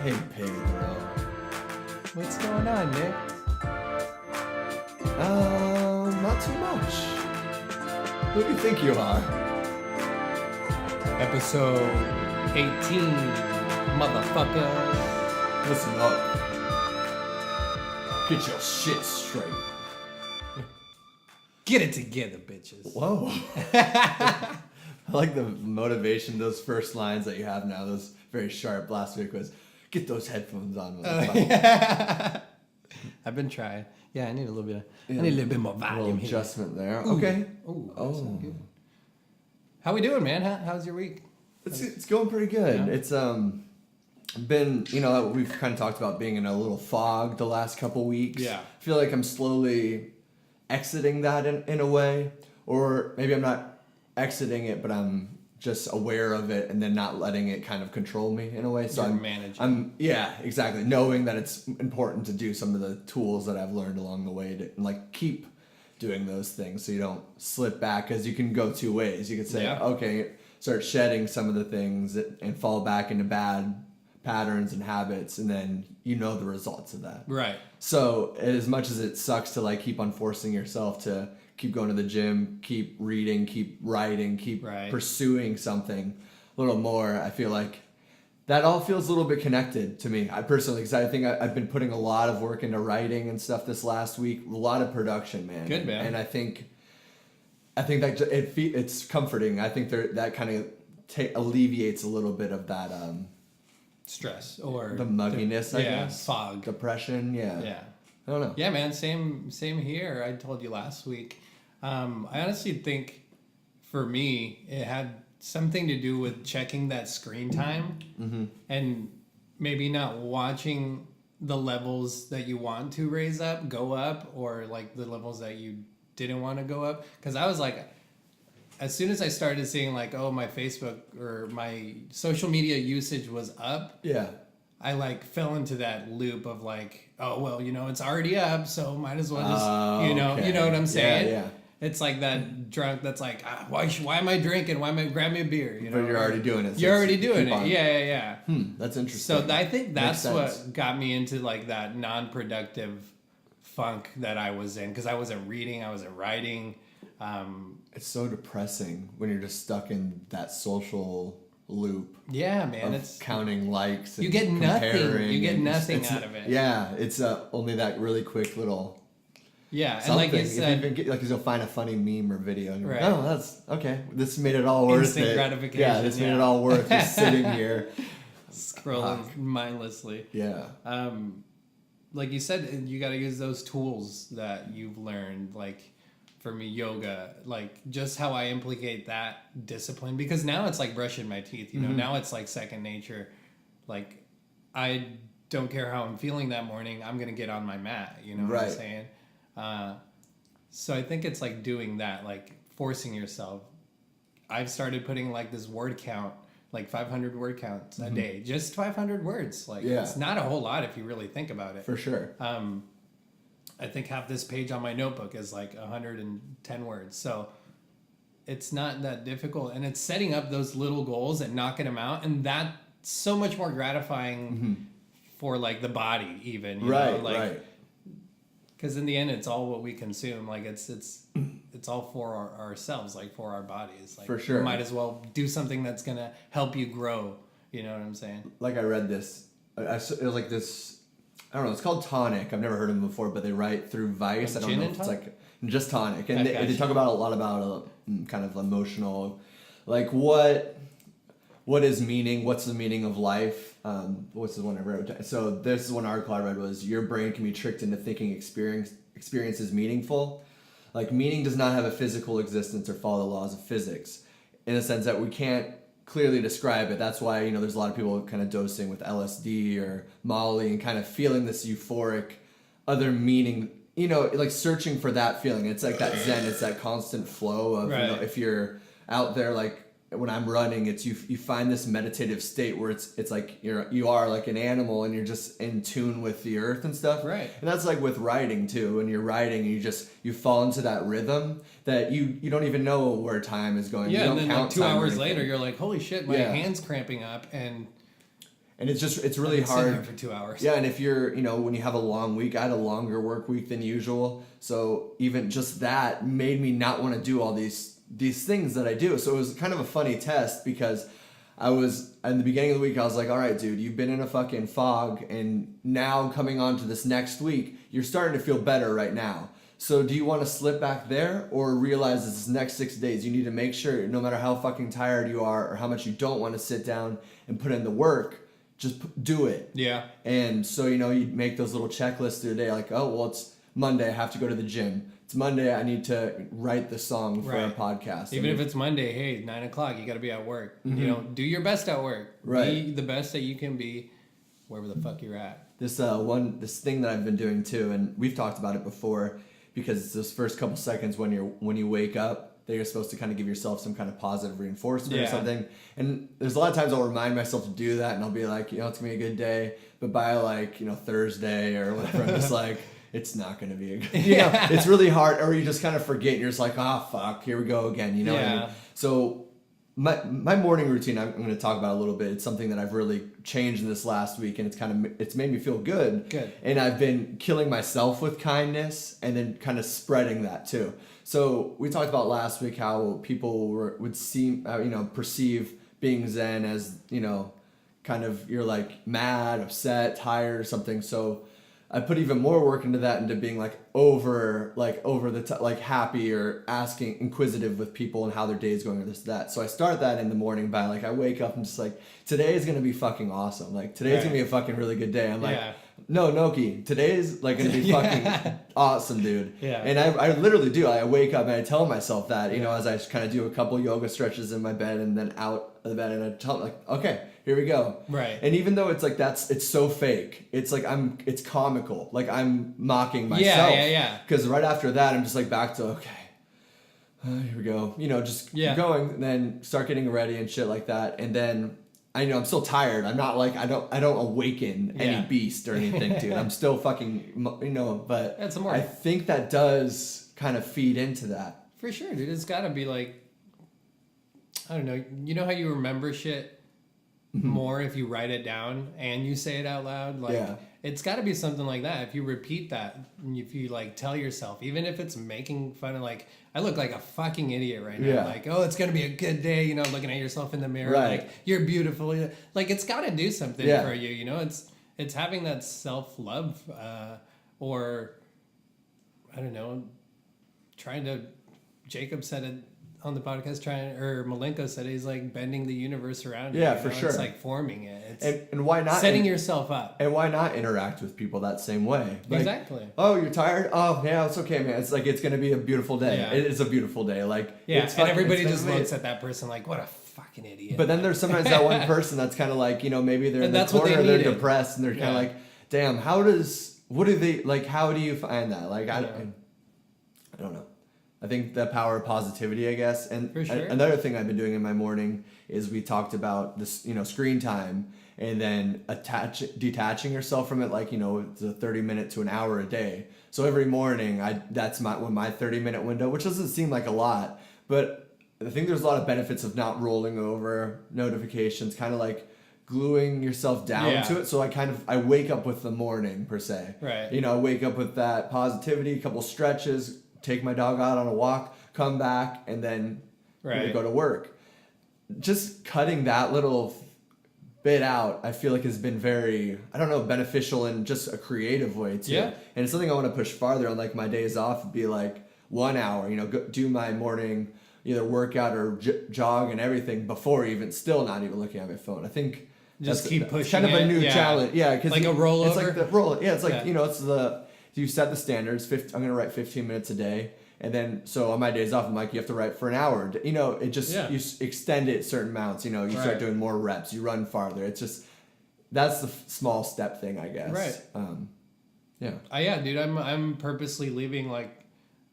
Hey, Pedro. What's going on, Nick? Not too much. Who do you think you are? Episode 18, motherfucker. Listen up. Get your shit straight. Get it together, bitches. Whoa. I like the motivation, those first lines that you have now, those very sharp. Last week was, get those headphones on. Yeah. I've been trying. Yeah, I need a little bit. I need a little bit more A volume little here. adjustment there. Ooh. Okay. Ooh, Oh. that's good. How we doing, man? How's your week? It's going pretty good. Yeah. It's been, we've kind of talked about being in a little fog the last couple weeks. Yeah. I feel like I'm slowly exiting that in a way, or maybe I'm not exiting it, but I'm just aware of it and then not letting it kind of control me in a way. So You're I'm managing. yeah, exactly. Knowing that it's important to do some of the tools that I've learned along the way to like keep doing those things so you don't slip back, because you can go two ways. You could say, Yeah. okay, start shedding some of the things and fall back into bad patterns and habits, and then you know the results of that. Right. So as much as it sucks to like keep on forcing yourself to keep going to the gym, keep reading, keep writing, keep Right. pursuing something a little more, I feel like that all feels a little bit connected to me. I personally, because I think I've been putting a lot of work into writing and stuff this last week, a lot of production, man. Good, man. And I think that it's comforting. I think that kind of alleviates a little bit of that Stress or the mugginess, I guess. Fog. Depression, yeah. Yeah. I don't know. Yeah, man. Same here. I told you last week. I honestly think for me it had something to do with checking that screen time and maybe not watching the levels that you want to raise up, go up, or like the levels that you didn't want to go up. Because I was like, as soon as I started seeing like, oh, my Facebook or my social media usage was up, Yeah. I like fell into that loop of like, oh, well, it's already up, so might as well just, you know what I'm saying? Yeah. It's like that drunk that's like, why am I drinking? Why am I grab me a beer? But you're already doing it. so You're already keep doing it. on. Yeah. That's interesting. So I think that's Makes what sense. got me into like that non-productive funk that I was in, because I wasn't reading, I wasn't writing. It's so depressing when you're just stuck in that social loop. Yeah, man, Of it's counting likes. And you get nothing. comparing You get and nothing it's- out of it. Yeah, it's only that really quick little yeah, and something. like you If said, even get, like you'll find a funny meme or video, and you're Right. like, oh, that's okay. This made it all worth Instant it. gratification, Yeah, this made yeah. it all worth just sitting here. scrolling mindlessly. Yeah. Like you said, you got to use those tools that you've learned. Like for me, yoga, like just how I implicate that discipline, because now it's like brushing my teeth, now it's like second nature. Like I don't care how I'm feeling that morning, I'm going to get on my mat, what I'm Right. saying? So I think it's like doing that, like forcing yourself. I've started putting like this word count, like 500 word counts a day, just 500 words. Like Yeah. it's not a whole lot if you really think about it. For sure. I think half this page on my notebook is like 110 words. So it's not that difficult. And it's setting up those little goals and knocking them out. And that's so much more gratifying for like the body even. You know? Like, right. because in the end, it's all what we consume. Like it's all for ourselves, like for our bodies. Like, For sure. You might as well do something that's going to help you grow. You know what I'm saying? Like I read this, it was like this, I don't know, it's called Tonic. I've never heard of them before, but they write through Vice. Like I don't gin know and if it's tonic? like just Tonic. And I they gotcha. talk about a lot about kind of emotional, like what is meaning, what's the meaning of life? What's the one I wrote? So this is one article I read was, your brain can be tricked into thinking experience is meaningful. Like meaning does not have a physical existence or follow the laws of physics, in the sense that we can't clearly describe it. That's why, there's a lot of people kind of dosing with LSD or Molly and kind of feeling this euphoric other meaning, like searching for that feeling. It's like that Zen, it's that constant flow of, Right. if you're out there, like when I'm running, it's you find this meditative state where it's like you are like an animal and you're just in tune with the earth and stuff. Right. And that's like with writing too. When you're writing, you fall into that rhythm that you don't even know where time is going. Yeah, you and don't then like count 2 time or hours anything. later, you're like, holy shit, my Yeah. hand's cramping up, and And it's really I've been sitting hard here for 2 hours. Yeah, and if you're, when you have a long week, I had a longer work week than usual. So even just that made me not want to do all these things that I do. So it was kind of a funny test because I was, in the beginning of the week, I was like, all right, dude, you've been in a fucking fog. And now coming on to this next week, you're starting to feel better right now. So do you want to slip back there or realize this next 6 days, you need to make sure no matter how fucking tired you are or how much you don't want to sit down and put in the work, just do it. Yeah. And so, you make those little checklists through the day like, oh, well, it's Monday, I have to go to the gym. It's Monday, I need to write the song for a podcast. Even if it's Monday, hey, 9 o'clock, you got to be at work. Mm-hmm. Do your best at work. Right. Be the best that you can be wherever the fuck you're at. This thing that I've been doing too, and we've talked about it before, because it's those first couple seconds when you wake up that you're supposed to kind of give yourself some kind of positive reinforcement or something. And there's a lot of times I'll remind myself to do that, and I'll be like, it's gonna be a good day. But by Thursday or whatever, I'm just like, it's not gonna be a good. It's really hard, or you just kind of forget. And you're just like, fuck, here we go again. What I mean? So my morning routine, I'm going to talk about a little bit. It's something that I've really changed in this last week, and it's made me feel good. Good. And I've been killing myself with kindness, and then kind of spreading that too. So we talked about last week how people would perceive being Zen as kind of you're like mad, upset, tired, or something. So I put even more work into that, into being over the top, happy or asking, inquisitive with people and how their day is going or this, that. So I start that in the morning by I wake up and just today is going to be fucking awesome. Today's going to be a fucking really good day. I'm no, Noki, today is going to be fucking awesome, dude. Yeah. And I literally do. I wake up and I tell myself that, as I kind of do a couple yoga stretches in my bed and then out of the bed, and I tell okay, here we go. Right. And even though it's it's so fake, it's comical. I'm mocking myself. Yeah. Because right after that, I'm just back to, okay, here we go. Just going, and then start getting ready and shit like that. And then I know I'm still tired. I'm not I don't awaken any beast or anything, dude. I'm still fucking, but That's I think that does kind of feed into that. For sure, dude. It's got to be I don't know. You know how you remember shit more if you write it down and you say it out loud? It's got to be something like that. If you repeat that, if you tell yourself, even if it's making fun of I look like a fucking idiot right now. Yeah. It's going to be a good day, looking at yourself in the mirror. Right. You're beautiful. It's got to do something for you, It's having that self-love or, I don't know, Jacob said it on the podcast, Malenko said he's bending the universe around. For sure. It's forming it. It's and why not setting yourself up? And why not interact with people that same way? Exactly. Oh, you're tired? Oh, yeah, it's okay, man. It's it's gonna be a beautiful day. Yeah. It is a beautiful day. And everybody just looks at that person what a fucking idiot. But then there's sometimes that one person that's kind of maybe they're in the corner, they're depressed, and they're kind of damn, how do you find that? I don't know. I think the power of positivity, I guess. And for sure. Another thing I've been doing in my morning is we talked about this, screen time, and then detaching yourself from it, it's a 30-minute to an hour a day. So every morning, that's my 30-minute window, which doesn't seem like a lot, but I think there's a lot of benefits of not rolling over notifications, kind of gluing yourself down to it. So I wake up with the morning per se. Right. I wake up with that positivity, a couple stretches, take my dog out on a walk, come back, and then go to work. Just cutting that little bit out, I feel has been very, beneficial in just a creative way too. Yeah. And it's something I want to push farther on. My days off would be 1 hour, do my morning either workout or jog and everything before still not even looking at my phone. I think just keep pushing. It's kind of a new challenge. Yeah. Cause a rollover. It's the roll. Yeah. It's it's you set the standards. I'm going to write 15 minutes a day. And then, so on my days off, I'm you have to write for an hour. It just, you extend it certain amounts, you start doing more reps, you run farther. It's just, that's the small step thing, I guess. Right. Yeah. Yeah, dude, I'm purposely leaving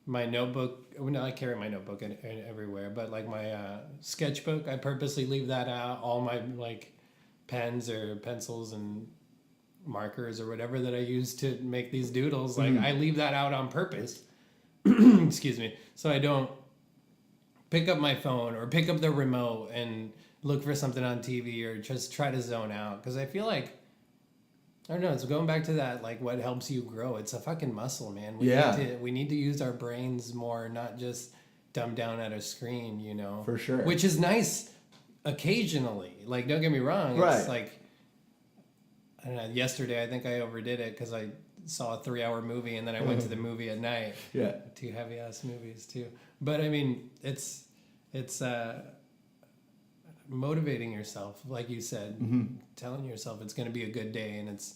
my notebook. I carry my notebook everywhere, but my sketchbook, I purposely leave that out. All my pens or pencils and markers or whatever that I use to make these doodles, I leave that out on purpose. Excuse me. So I don't pick up my phone or pick up the remote and look for something on TV or just try to zone out. Because I feel like, I don't know, it's going back to that, like what helps you grow. It's a fucking muscle, man. We need to use our brains more, not just dumb down at a screen, you know. For sure. Which is nice occasionally. Like, don't get me wrong. Right. It's like, I don't know, yesterday I think I overdid it because I saw a 3-hour movie and then I went to the movie at night. Yeah. 2 heavy ass movies too. But I mean, it's motivating yourself, like you said, telling yourself it's going to be a good day, and it's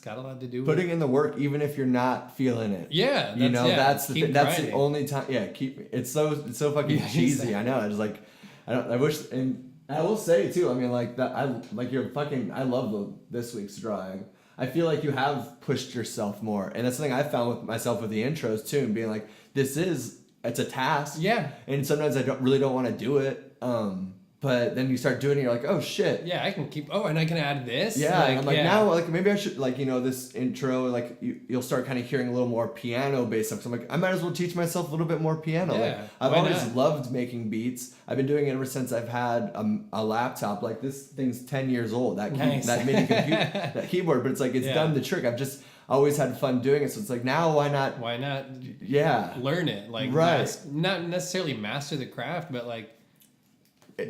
got a lot to do with putting in the work, even if you're not feeling it. Yeah, that's the thing. That's the grinding. only time. Yeah, it's so fucking cheesy. Exactly. I know. It's like, I wish, and I will say too. I mean, like that. I love this week's drawing. I feel like you have pushed yourself more, and that's something I found with myself with the intros too, and being like, it's a task. Yeah. And sometimes I don't want to do it. But then you start doing it, you're like, oh shit. Yeah, I can keep. Oh, and I can add this. Yeah, like, I'm like now, like maybe I should, like, this intro, like you'll start kind of hearing a little more piano based stuff. So I'm like, I might as well teach myself a little bit more piano. Yeah, like I've why always not? loved making beats. I've been doing it ever since I've had a laptop. Like this thing's 10 years old. That Nice. that mini computer, that keyboard, but it's like it's done the trick. I've just always had fun doing it. So it's like now why not? Why not? Yeah. Learn it, like Right. not necessarily master the craft, but like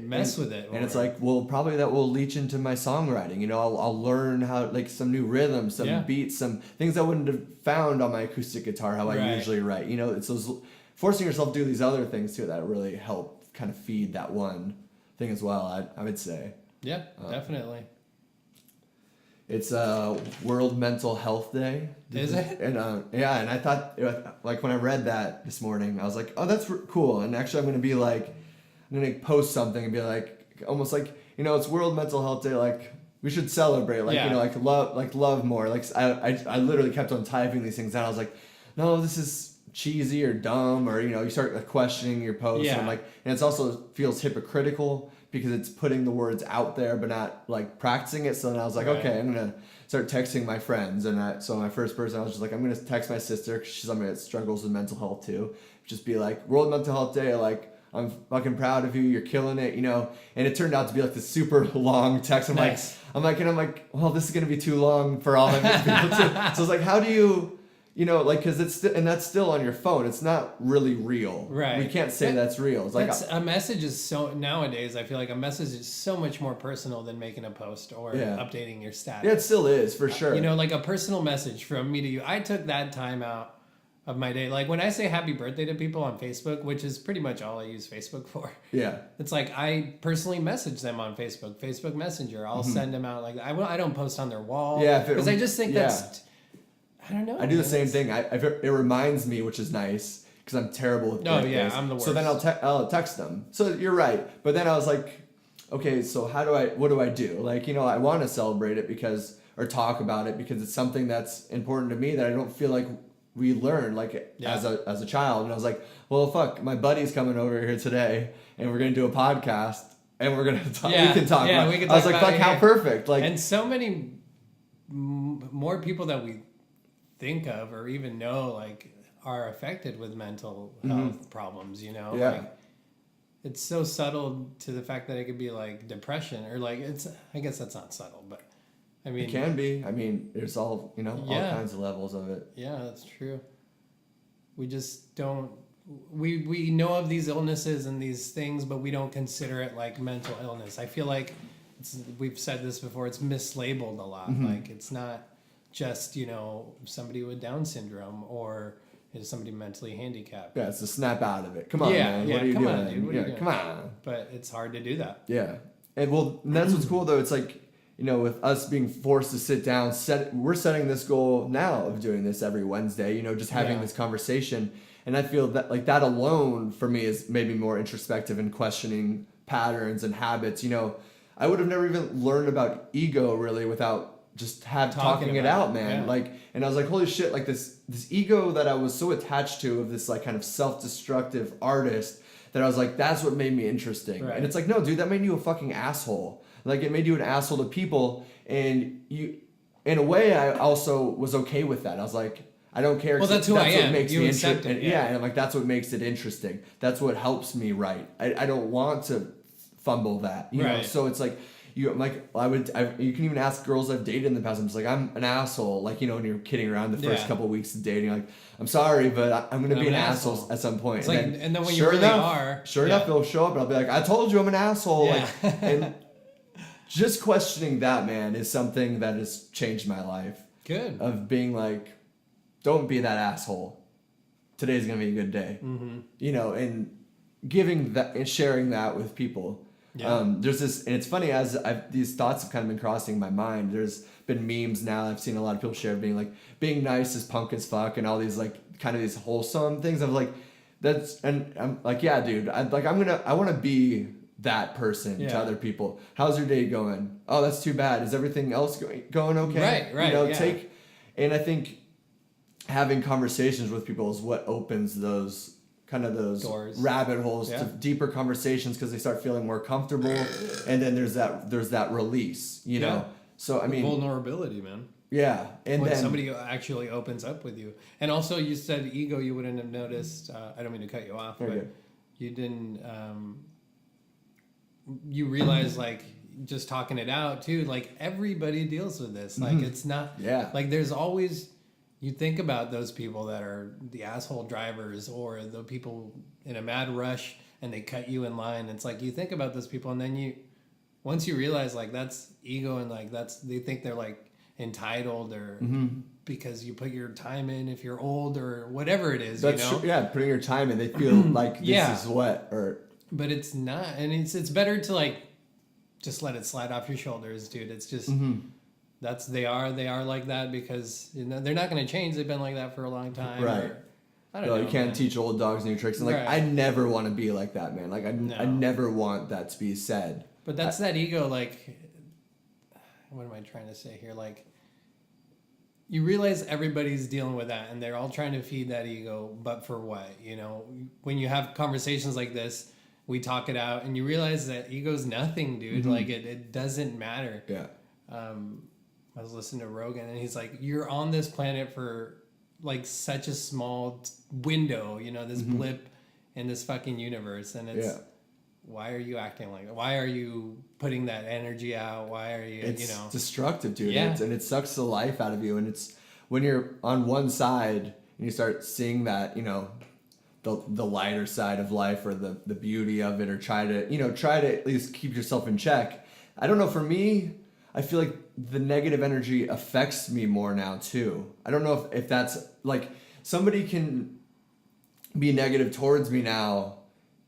mess with it. And it's like, well, probably that will leach into my songwriting. I'll learn how, like, some new rhythms, some beats, some things I wouldn't have found on my acoustic guitar, how I usually write. It's those forcing yourself to do these other things too that really help kind of feed that one thing as well, I would say. Yeah, definitely. It's World Mental Health Day. Is it? And and I thought, like, when I read that this morning, I was like, oh, that's cool. And actually I'm going to be like, I'm going to post something and be like, almost like, it's World Mental Health Day. Like, we should celebrate, like, love more. Like, I literally kept on typing these things down. I was like, no, this is cheesy or dumb, or, you start questioning your post. Yeah. And it's also feels hypocritical because it's putting the words out there, but not like practicing it. So then I was like, okay, I'm going to start texting my friends. And so my first person, I was just like, I'm going to text my sister because she's somebody that struggles with mental health too. Just be like, World Mental Health Day, like, I'm fucking proud of you. You're killing it, And it turned out to be like this super long text. I'm Nice. like, well, this is gonna be too long for all of people too. So I was like, how do you, because that's still on your phone. It's not really real. Right. We can't say that's real. It's like a message is nowadays. I feel like a message is so much more personal than making a post or updating your status. Yeah, it still is for sure. Like a personal message from me to you. I took that time out of my day. Like when I say happy birthday to people on Facebook, which is pretty much all I use Facebook for. Yeah. It's like I personally message them on Facebook Messenger. I'll send them out like that. I don't post on their wall. Yeah. Because I just think that's, I don't know. I do the same thing. It reminds me, which is nice because I'm terrible with birthdays. Oh yeah, I'm the worst. So then I'll text them. So you're right. But then I was like, okay, so what do I do? Like, I want to celebrate it or talk about it because it's something that's important to me that I don't feel like we learned as a child. And I was like, well, fuck, my buddy's coming over here today and we're going to do a podcast and we're going to talk. Yeah, we can talk about we can I was talk like, about fuck, it how here. perfect. Like, and so many more people that we think of or even know are affected with mental health problems, Yeah. Like, it's so subtle to the fact that it could be like depression or I guess that's not subtle, but I mean, it can be. I mean, there's all, all kinds of levels of it. Yeah, that's true. We just don't. We know of these illnesses and these things, but we don't consider it like mental illness. I feel like we've said this before. It's mislabeled a lot. Like it's not just somebody with Down syndrome or somebody mentally handicapped. Yeah, it's a snap out of it. Come on, man. Yeah, What are you come doing? on, dude. What are you doing? Come on. But it's hard to do that. Yeah. And that's what's cool though. It's like, with us being forced to sit down, we're setting this goal now of doing this every Wednesday, just having this conversation. And I feel that that alone for me is maybe more introspective and questioning patterns and habits. I would have never even learned about ego really without just talking it out, man. Yeah. And I was like, holy shit, like this ego that I was so attached to of this kind of self-destructive artist that I was like, that's what made me interesting. Right. And it's like, no, dude, that made you a fucking asshole. Like it made you an asshole to people, and you, in a way, I also was okay with that. I was like, I don't care. Well, that's who I am. What makes You me accept it. yeah, and I'm like, that's what makes it interesting. That's what helps me write. I don't want to fumble that, you know. So it's like I'm like, you can even ask girls I've dated in the past. I'm just like, I'm an asshole, like, you know, when you're kidding around the first couple of weeks of dating, like, I'm sorry, but I'm gonna be an asshole at some point. And then when you really are, sure enough, it'll show up, and I'll be like, I told you I'm an asshole. Yeah. Like, and just questioning that, man, is something that has changed my life. Good. Of being like, don't be that asshole. Today's gonna be a good day. Mm-hmm. You know, and giving that and sharing that with people. Yeah. There's this, and it's funny, as these thoughts have kind of been crossing my mind. There's been memes now I've seen a lot of people share, being like, being nice is punk as fuck, and all these like kind of these wholesome things. I'm like, and I'm like, yeah, dude. I want to be that person to other people. How's your day going? Oh, that's too bad. Is everything else going okay? Right. You know, and I think having conversations with people is what opens those kind of those doors, rabbit holes to deeper conversations, because they start feeling more comfortable, and then there's that release, you know. So I mean, vulnerability, man. Yeah, and when then somebody actually opens up with you, and also you said ego, you wouldn't have noticed. I don't mean to cut you off, but you didn't. You realize, like, just talking it out too. Like, everybody deals with this. Like, it's not. Yeah. Like, there's always. You think about those people that are the asshole drivers, or the people in a mad rush and they cut you in line. It's like, you think about those people, and then once you realize, like, that's ego, and like they think they're like entitled, or because you put your time in, if you're old or whatever it is. That's true. Yeah, putting your time in, they feel like this is what, or. But it's not, and it's better to like just let it slide off your shoulders, dude. It's just. They are like that because, you know, they're not going to change. They've been like that for a long time. Right. I don't know. You can't teach old dogs new tricks. And like, I never want to be like that, man. Like, I never want that to be said. But that's that ego. Like, what am I trying to say here? Like, you realize everybody's dealing with that, and they're all trying to feed that ego. But for what? You know, when you have conversations like this, we talk it out, and you realize that ego's nothing, dude. Like, it doesn't matter. Yeah. I was listening to Rogan, and he's like, you're on this planet for like such a small window, you know, this blip in this fucking universe. And it's, why are you acting like that? Why are you putting that energy out? Why are you, it's you know? destructive, dude. Yeah. And it sucks the life out of you. And it's when you're on one side and you start seeing that, you know, the lighter side of life, or the beauty of it, or try to at least keep yourself in check. I don't know, for me, I feel like the negative energy affects me more now too. I don't know if that's like, somebody can be negative towards me now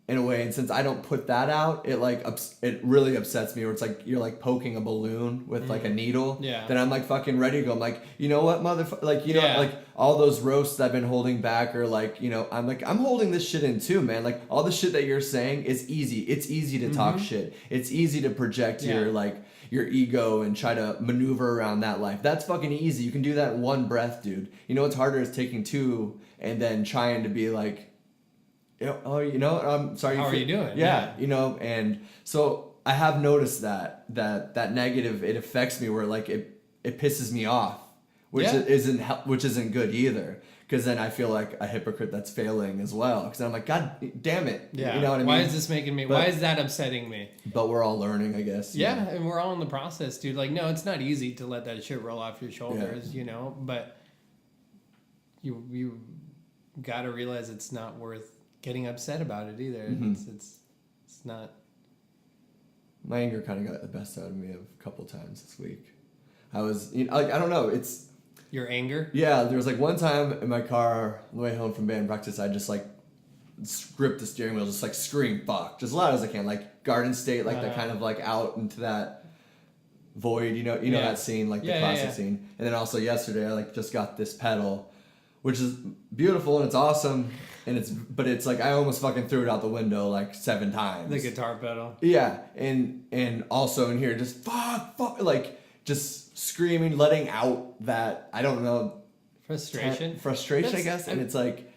in a way, and since I don't put that out, it like it really upsets me. Where it's like you're like poking a balloon with like a needle. Yeah. Then I'm like fucking ready to go. I'm like, you know what, motherfucker? Like, you know, like all those roasts I've been holding back, or like, you know, I'm holding this shit in too, man. Like, all the shit that you're saying is easy. It's easy to talk shit. It's easy to project your ego and try to maneuver around that life. That's fucking easy. You can do that in one breath, dude. You know what's harder is taking two and then trying to be like, oh, you know, I'm sorry. How are you doing? Yeah, you know, and so I have noticed that negative, it affects me, where like it pisses me off, which isn't good either. Because then I feel like a hypocrite that's failing as well. Because I'm like, God damn it. Yeah. You know what I mean? Why is this making me? Why is that upsetting me? But we're all learning, I guess. Yeah, and we're all in the process, dude. Like, no, it's not easy to let that shit roll off your shoulders, you know. But you got to realize it's not worth getting upset about it either. It's not. My anger kind of got the best out of me a couple times this week. I was, you know, like, I don't know. It's. Your anger? Yeah, there was like one time in my car on the way home from band practice, I just like gripped the steering wheel, just like scream fuck, just as loud as I can, like Garden State, like that kind of like out into that void, you know that scene, like the classic scene. And then also yesterday, I like just got this pedal, which is beautiful and it's awesome, and it's like I almost fucking threw it out the window like 7 times. The guitar pedal. Yeah, and also in here, just fuck, like just screaming, letting out that, I don't know, frustration, I guess. And it's like,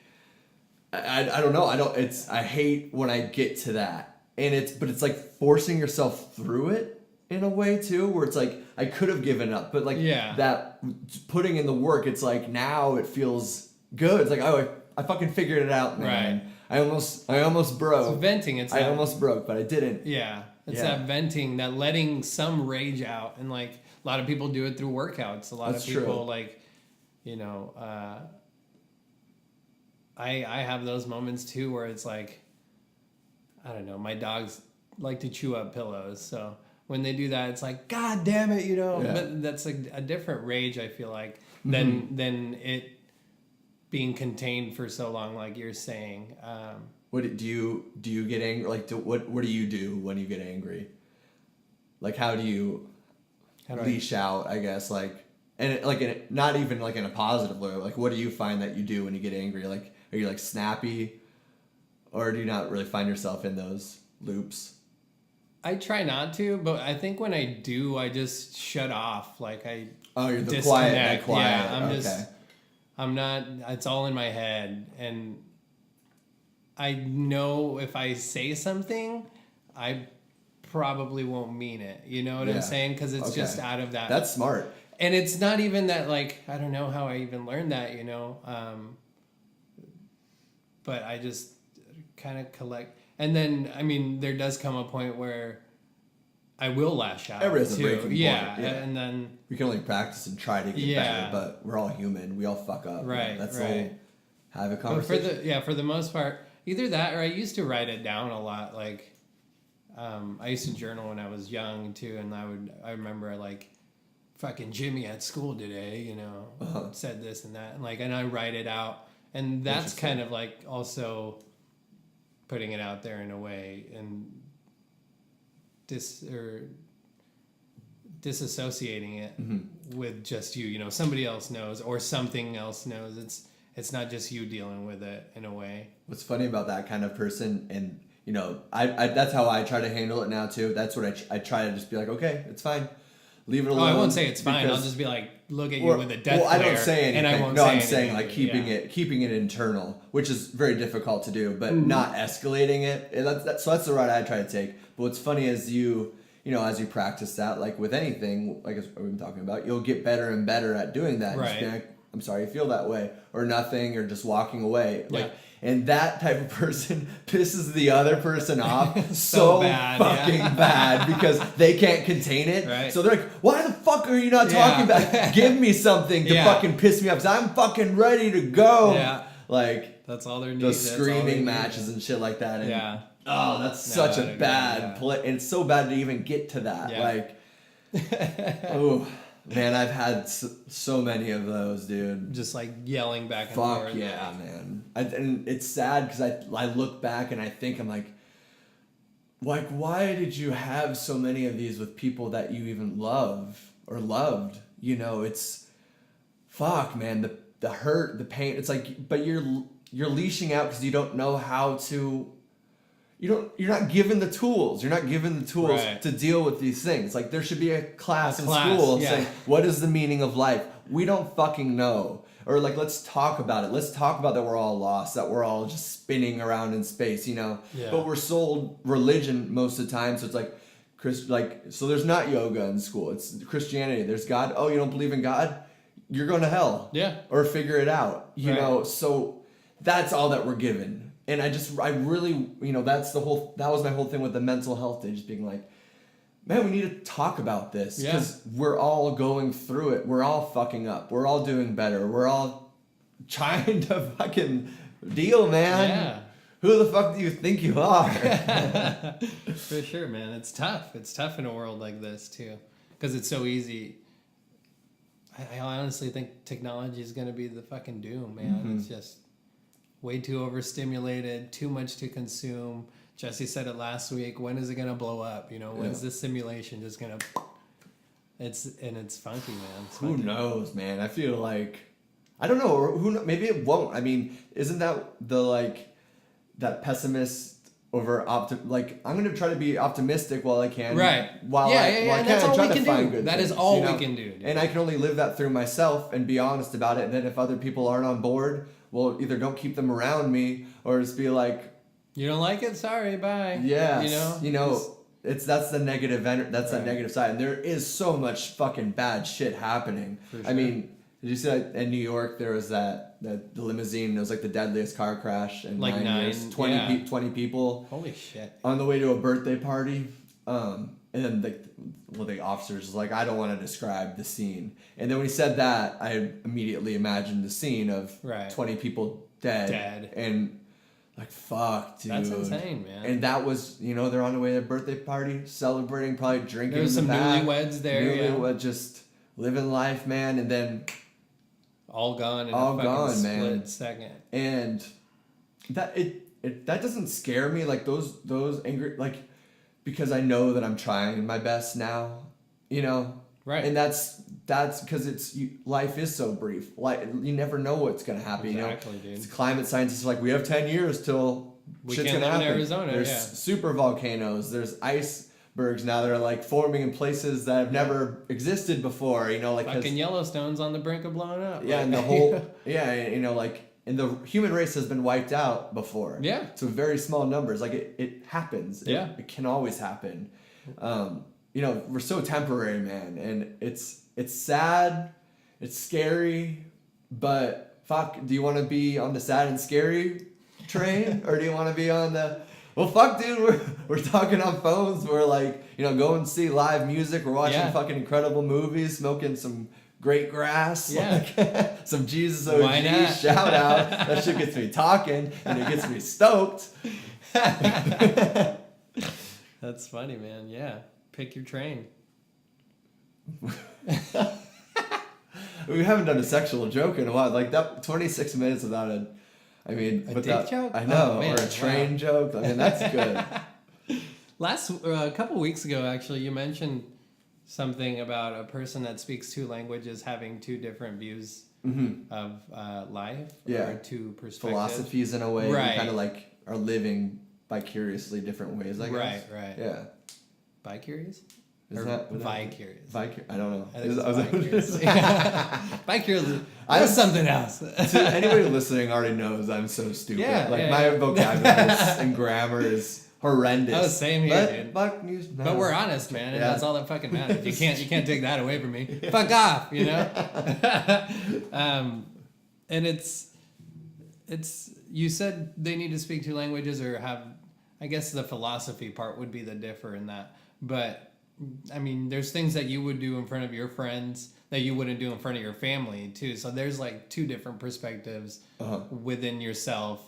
I don't know. I hate when I get to that, and it's like forcing yourself through it in a way too, where it's like, I could have given up, but like that putting in the work, it's like now it feels good. It's like, oh, I fucking figured it out, man. Right. I almost broke. It's venting. I almost broke, but I didn't. Yeah. It's Yeah. that venting, that letting some rage out. And like a lot of people do it through workouts. A lot That's of people true. like, you know, I have those moments too where it's like, I don't know, my dogs like to chew up pillows. So when they do that, it's like, God damn it, you know. Yeah. But that's a different rage, I feel like, than it being contained for so long, like you're saying. What do you get angry? Like, what do you do when you get angry? Like, how do you leash out? I guess not even like in a positive way. Like, what do you find that you do when you get angry? Like, are you like snappy, or do you not really find yourself in those loops? I try not to, but I think when I do, I just shut off. Like You're the disconnect. quiet. Yeah, I'm not. It's all in my head, and I know if I say something, I probably won't mean it. You know what I'm saying? Because it's just out of that. That's smart. And it's not even that, like, I don't know how I even learned that, you know. But I just kind of collect. And then, I mean, there does come a point where I will lash out. Everybody's a breaking point. Yeah, and then we can only practice and try to get better, but we're all human. We all fuck up. Right. That's right. all. Have a conversation. For the most part, either that or I used to write it down a lot. Like, I used to journal when I was young too, and I remember like, fucking Jimmy at school today, you know, said this and that, and I write it out, and that's kind of like also putting it out there in a way, and disassociating it with just you know, somebody else knows or something else knows. It's not just you dealing with it in a way. What's funny about that kind of person, and you know, I that's how I try to handle it now too. That's what I try to just be like, okay, it's fine. Leave it alone. Oh, I won't say it's fine. I'll just be like, look at you with a death glare. I don't say anything. And I won't no, say I'm anything. saying like keeping it internal, which is very difficult to do, but not escalating it. And that's the route I try to take. But what's funny is you know, as you practice that, like with anything, like as we've been talking about, you'll get better and better at doing that. Right. Just being like, I'm sorry you feel that way, or nothing, or just walking away. Like, Yeah. and that type of person pisses the other person off so bad, bad because they can't contain it. Right. So they're like, why the fuck are you not talking about? Give me something to fucking piss me off, because I'm fucking ready to go. Yeah. Like, That's all there needs. those screaming matches and shit like that. And, Yeah. oh, that's such a bad play. And it's so bad to even get to that. Yeah. Like, oh, man, I've had so many of those, dude. Just like yelling back and Fuck forth. yeah, man. And it's sad because I look back and I think I'm like, why did you have so many of these with people that you even love or loved? You know, it's fuck, man. The hurt, the pain. It's like, but you're leashing out because you don't know how to. You're not given the tools. You're not given the tools to deal with these things. Like, there should be a class in school saying, what is the meaning of life? We don't fucking know. Or like, let's talk about it. Let's talk about that we're all lost, that we're all just spinning around in space, you know? Yeah. But we're sold religion most of the time. So it's like, so there's not yoga in school. It's Christianity. There's God. Oh, you don't believe in God? You're going to hell. Yeah. Or figure it out. You know, so that's all that we're given. And I really, you know, that was my whole thing with the mental health day, just being like, man, we need to talk about this because we're all going through it. We're all fucking up. We're all doing better. We're all trying to fucking deal, man. Yeah. Who the fuck do you think you are? For sure, man. It's tough. It's tough in a world like this too, because it's so easy. I honestly think technology is going to be the fucking doom, man. It's just way too overstimulated, too much to consume. Jesse said it last week. When is it gonna blow up? You know, when's this simulation just gonna? It's funky, man. It's Who funky. knows, man? I feel like I don't know. Or maybe it won't. I mean, isn't that that pessimist over like I'm gonna try to be optimistic while I can. Right. While and that's all we can do. That is all we can do. Dude. And I can only live that through myself and be honest about it. And then if other people aren't on board, well, either don't keep them around me or just be like, you don't like it? Sorry, bye. Yeah. You know. That's the negative. That's that negative side. And there is so much fucking bad shit happening. For sure. I mean, Did you see that in New York there was the limousine? It was like the deadliest car crash in Like 9 years. 20 people. Holy shit. On the way to a birthday party. And then the officers was like, I don't want to describe the scene. And then when he said that, I immediately imagined the scene of 20 people dead. And like, fuck, dude. That's insane, man. And that was, they're on the way to their birthday party, celebrating, probably drinking. There was some newlyweds there. Newlyweds, just living life, man. And then all gone in a fucking split second. And that that doesn't scare me, like those angry, like, because I know that I'm trying my best now, Right. And that's because life is so brief. Like, you never know what's gonna happen. Exactly, dude. It's climate scientists are like, we have 10 years till shit's gonna happen. In Arizona. There's super volcanoes. There's icebergs now that are like forming in places that have never existed before. Like fucking Yellowstone's on the brink of blowing up. Yeah, and the whole and the human race has been wiped out before. Yeah. So very small numbers. Like it happens. Yeah. It can always happen. We're so temporary, man, and it's sad, it's scary, but fuck, do you want to be on the sad and scary train, or do you want to be on the fuck, dude, we're talking on phones, we're like, go and see live music, we're watching fucking incredible movies, smoking some great grass, like, some Jesus OG shout out. That shit gets me talking, and it gets me stoked. That's funny, man. Yeah. Pick your train. We haven't done a sexual joke in a while. Like that 26 minutes without a dick joke? I know, oh, man, or a train joke. I mean, that's good. A couple weeks ago, actually, you mentioned something about a person that speaks two languages having two different views of life, or two perspectives. Philosophies in a way, right? Kind of like are living vicariously different ways. I guess. Right. Yeah. Bicurious? Is or that vicarious? I don't know. I think it's vicarious. Vicuriously. I'm That's something else. Anybody listening already knows I'm so stupid. Yeah, my vocabulary and grammar is horrendous. Oh, same here, dude. Fuck news. No. But we're honest, man, and that's all that fucking matters. You can't take that away from me. Fuck off, And it's you said they need to speak two languages or have. I guess the philosophy part would be the differ in that. But, I mean, there's things that you would do in front of your friends that you wouldn't do in front of your family, too. So there's, like, two different perspectives within yourself.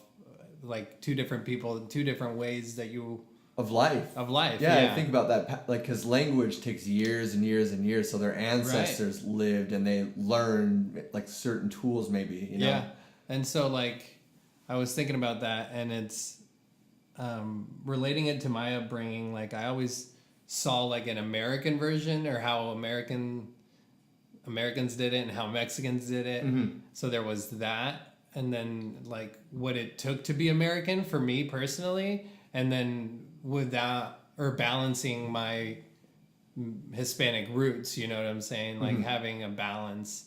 Like, two different people, two different ways that you... Of life. Yeah, I think about that. Like, because language takes years and years and years. So their ancestors lived and they learned, like, certain tools maybe, Yeah. And so, like, I was thinking about that, and it's... relating it to my upbringing, like I always saw like an American version or how Americans did it and how Mexicans did it. So there was that, and then like what it took to be American for me personally, and then with that or balancing my Hispanic roots, you know what I'm saying? Like having a balance.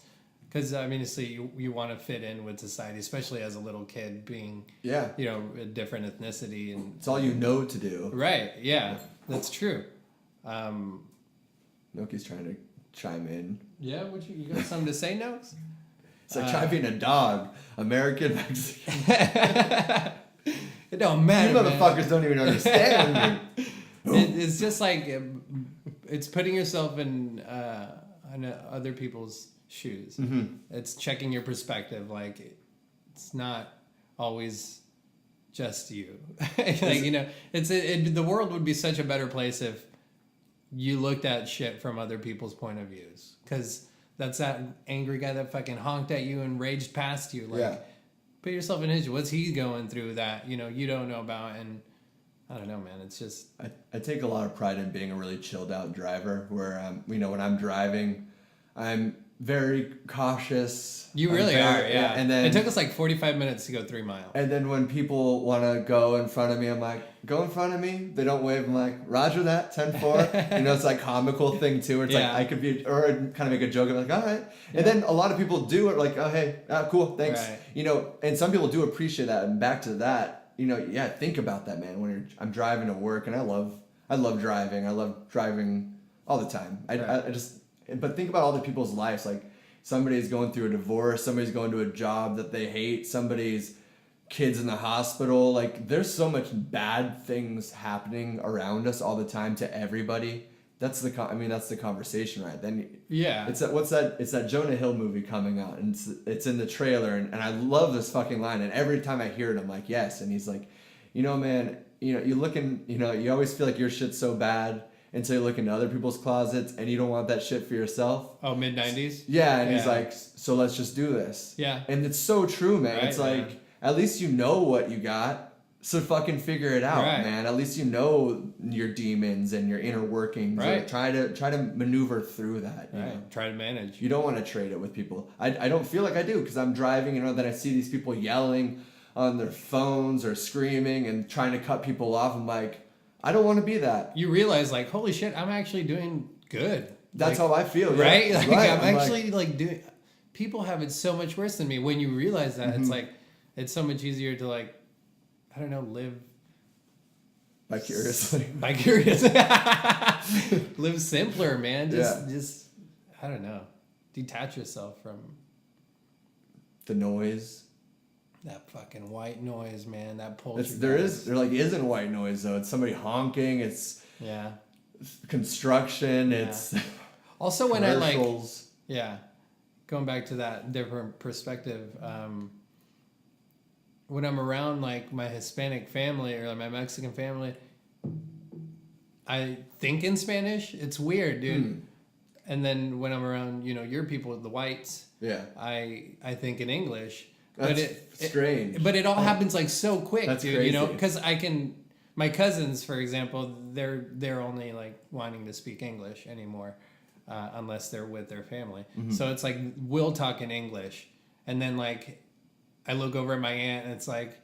Because obviously you want to fit in with society, especially as a little kid, being a different ethnicity, and it's all you know to do. Right? Yeah, that's true. Noki's trying to chime in. Yeah, you got something to say, Nokes? It's like try being a dog, American, Mexican. It don't matter. You motherfuckers don't even understand me. It's just like it's putting yourself in other people's shoes. It's checking your perspective. Like it's not always just you. Like the world would be such a better place if you looked at shit from other people's point of views. Because that's that angry guy that fucking honked at you and raged past you. Like put yourself in his. What's he going through that you don't know about? And I don't know, man. It's just I take a lot of pride in being a really chilled out driver. Where when I'm driving, I'm very cautious. You really are, yeah. And then it took us like 45 minutes to go 3 miles. And then when people want to go in front of me, I'm like, go in front of me. They don't wave. I'm like, Roger that, 10-4. It's like comical thing too. Where it's like I could be, or I'd kind of make a joke. I'm like, all right. And then a lot of people do it. Like, oh hey, cool, thanks. Right. And some people do appreciate that. And back to that, think about that, man. When I'm driving to work, and I love driving. I love driving all the time. But think about all the people's lives. Like, somebody's going through a divorce, somebody's going to a job that they hate, somebody's kids in the hospital. Like, there's so much bad things happening around us all the time to everybody. That's the conversation, right? Then it's that Jonah Hill movie coming out, and it's in the trailer, and I love this fucking line, and every time I hear it, I'm like, yes. And he's like, man, you always feel like your shit's so bad until you look into other people's closets, and you don't want that shit for yourself. Oh, mid-90s? Yeah, and he's like, so let's just do this. Yeah. And it's so true, man. Right, it's like, man. At least you know what you got. So fucking figure it out, right. man. At least you know your demons and your inner workings. Right. Try to maneuver through that. You know? Try to manage. You don't want to trade it with people. I don't feel like I do, because I'm driving, then I see these people yelling on their phones or screaming and trying to cut people off. I'm like, I don't want to be that. You realize, like, holy shit, I'm actually doing good. That's like, how I feel. Right? Yeah. Like, right. I'm actually like doing. People have it so much worse than me. When you realize that, it's like, it's so much easier to, like, I don't know, live Vicariously. Live simpler, man. Just I don't know. Detach yourself from the noise. That fucking white noise, man. That poultry. There isn't white noise though. It's somebody honking. It's construction. Yeah. It's also when commercials. Going back to that different perspective. When I'm around like my Hispanic family or like my Mexican family, I think in Spanish. It's weird, dude. And then when I'm around, your people, the whites, I think in English. That's strange. But it all happens like so quick, That's dude. crazy. Because my cousins, for example, they're only like wanting to speak English anymore, unless they're with their family. So it's like we'll talk in English, and then like. I look over at my aunt and it's like,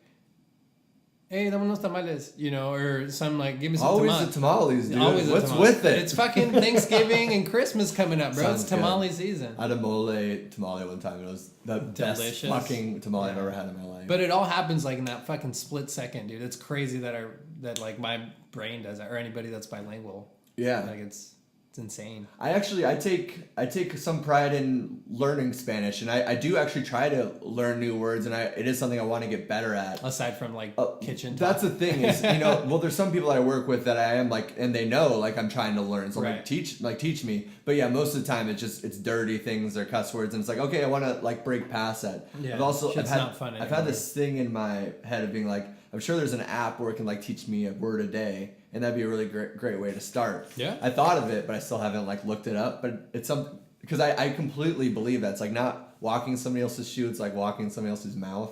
hey, dame unos tamales, or some like, give me some Always tamales. the tamales, dude. Always What's tamales. with it? It's fucking Thanksgiving and Christmas coming up, bro. Sounds It's tamale season. I had a mole tamale one time. It was the Delicious. best fucking tamale I've ever had in my life. But it all happens like in that fucking split second, dude. It's crazy that like my brain does that, or anybody that's bilingual. Yeah. Like it's insane. I take some pride in learning Spanish, and I do actually try to learn new words, and it is something I want to get better at. Aside from like kitchen talk. That's the thing is, well, there's some people I work with that I am like, and they know like I'm trying to learn, so like teach me. But yeah, most of the time it's dirty things or cuss words, and it's like, okay, I want to like break past that. Yeah, I've had this thing in my head of being like, I'm sure there's an app where it can like teach me a word a day. And that'd be a really great way to start. Yeah. I thought of it, but I still haven't like looked it up. But it's something, because I completely believe that. It's like not walking somebody else's shoe. It's like walking somebody else's mouth.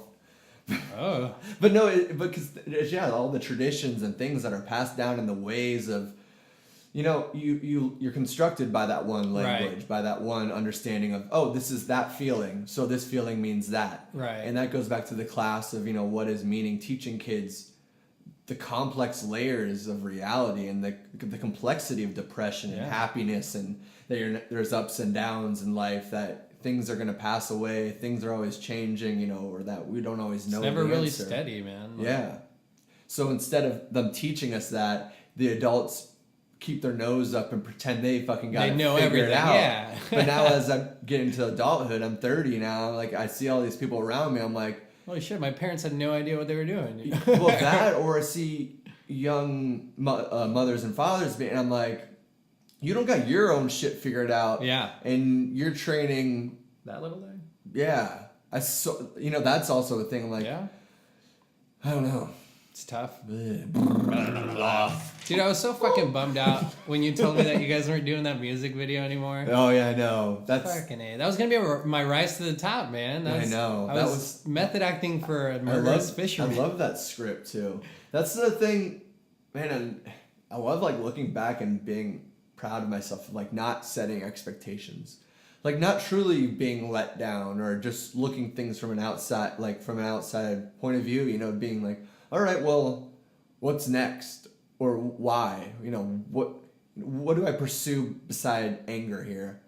Oh. But no, because all the traditions and things that are passed down in the ways of, you're constructed by that one language, by that one understanding of, oh, this is that feeling. So this feeling means that. Right. And that goes back to the class of, what is meaning, teaching kids the complex layers of reality and the complexity of depression and happiness, and that there's ups and downs in life, that things are going to pass away, things are always changing, or that we don't always know. It's never really answer. steady, man. Yeah. So instead of them teaching us that, the adults keep their nose up and pretend they fucking got it figured out. Yeah. But now as I'm getting to adulthood, I'm 30 now, like I see all these people around me, I'm like, holy shit, my parents had no idea what they were doing. Well, that, or I see young mothers and fathers, and I'm like, you don't got your own shit figured out. Yeah. And you're training. That little thing? Yeah. That's also a thing. I'm like, I don't know. It's tough. Dude, I was so fucking bummed out when you told me that you guys weren't doing that music video anymore. Oh, yeah, I know. That's fucking A. That was going to be my rise to the top, man. I know. I was method acting for a murderous fisherman. I love that script, too. That's the thing, man, and I love, like, looking back and being proud of myself, like, not setting expectations. Like, not truly being let down or just looking things from an outside point of view, being like, all right, well, what's next? Or why? What do I pursue beside anger here?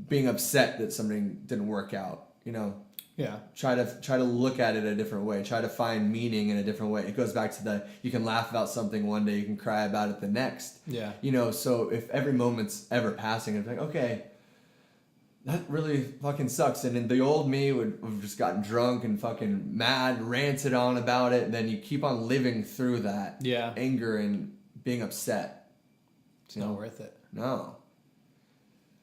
Being upset that something didn't work out, Yeah. Try to look at it a different way. Try to find meaning in a different way. It goes back to you can laugh about something one day, you can cry about it the next. Yeah. So if every moment's ever passing, it's like, okay, that really fucking sucks. And then the old me would have just gotten drunk and fucking mad, ranted on about it. And then you keep on living through that anger and being upset. It's not worth it. No.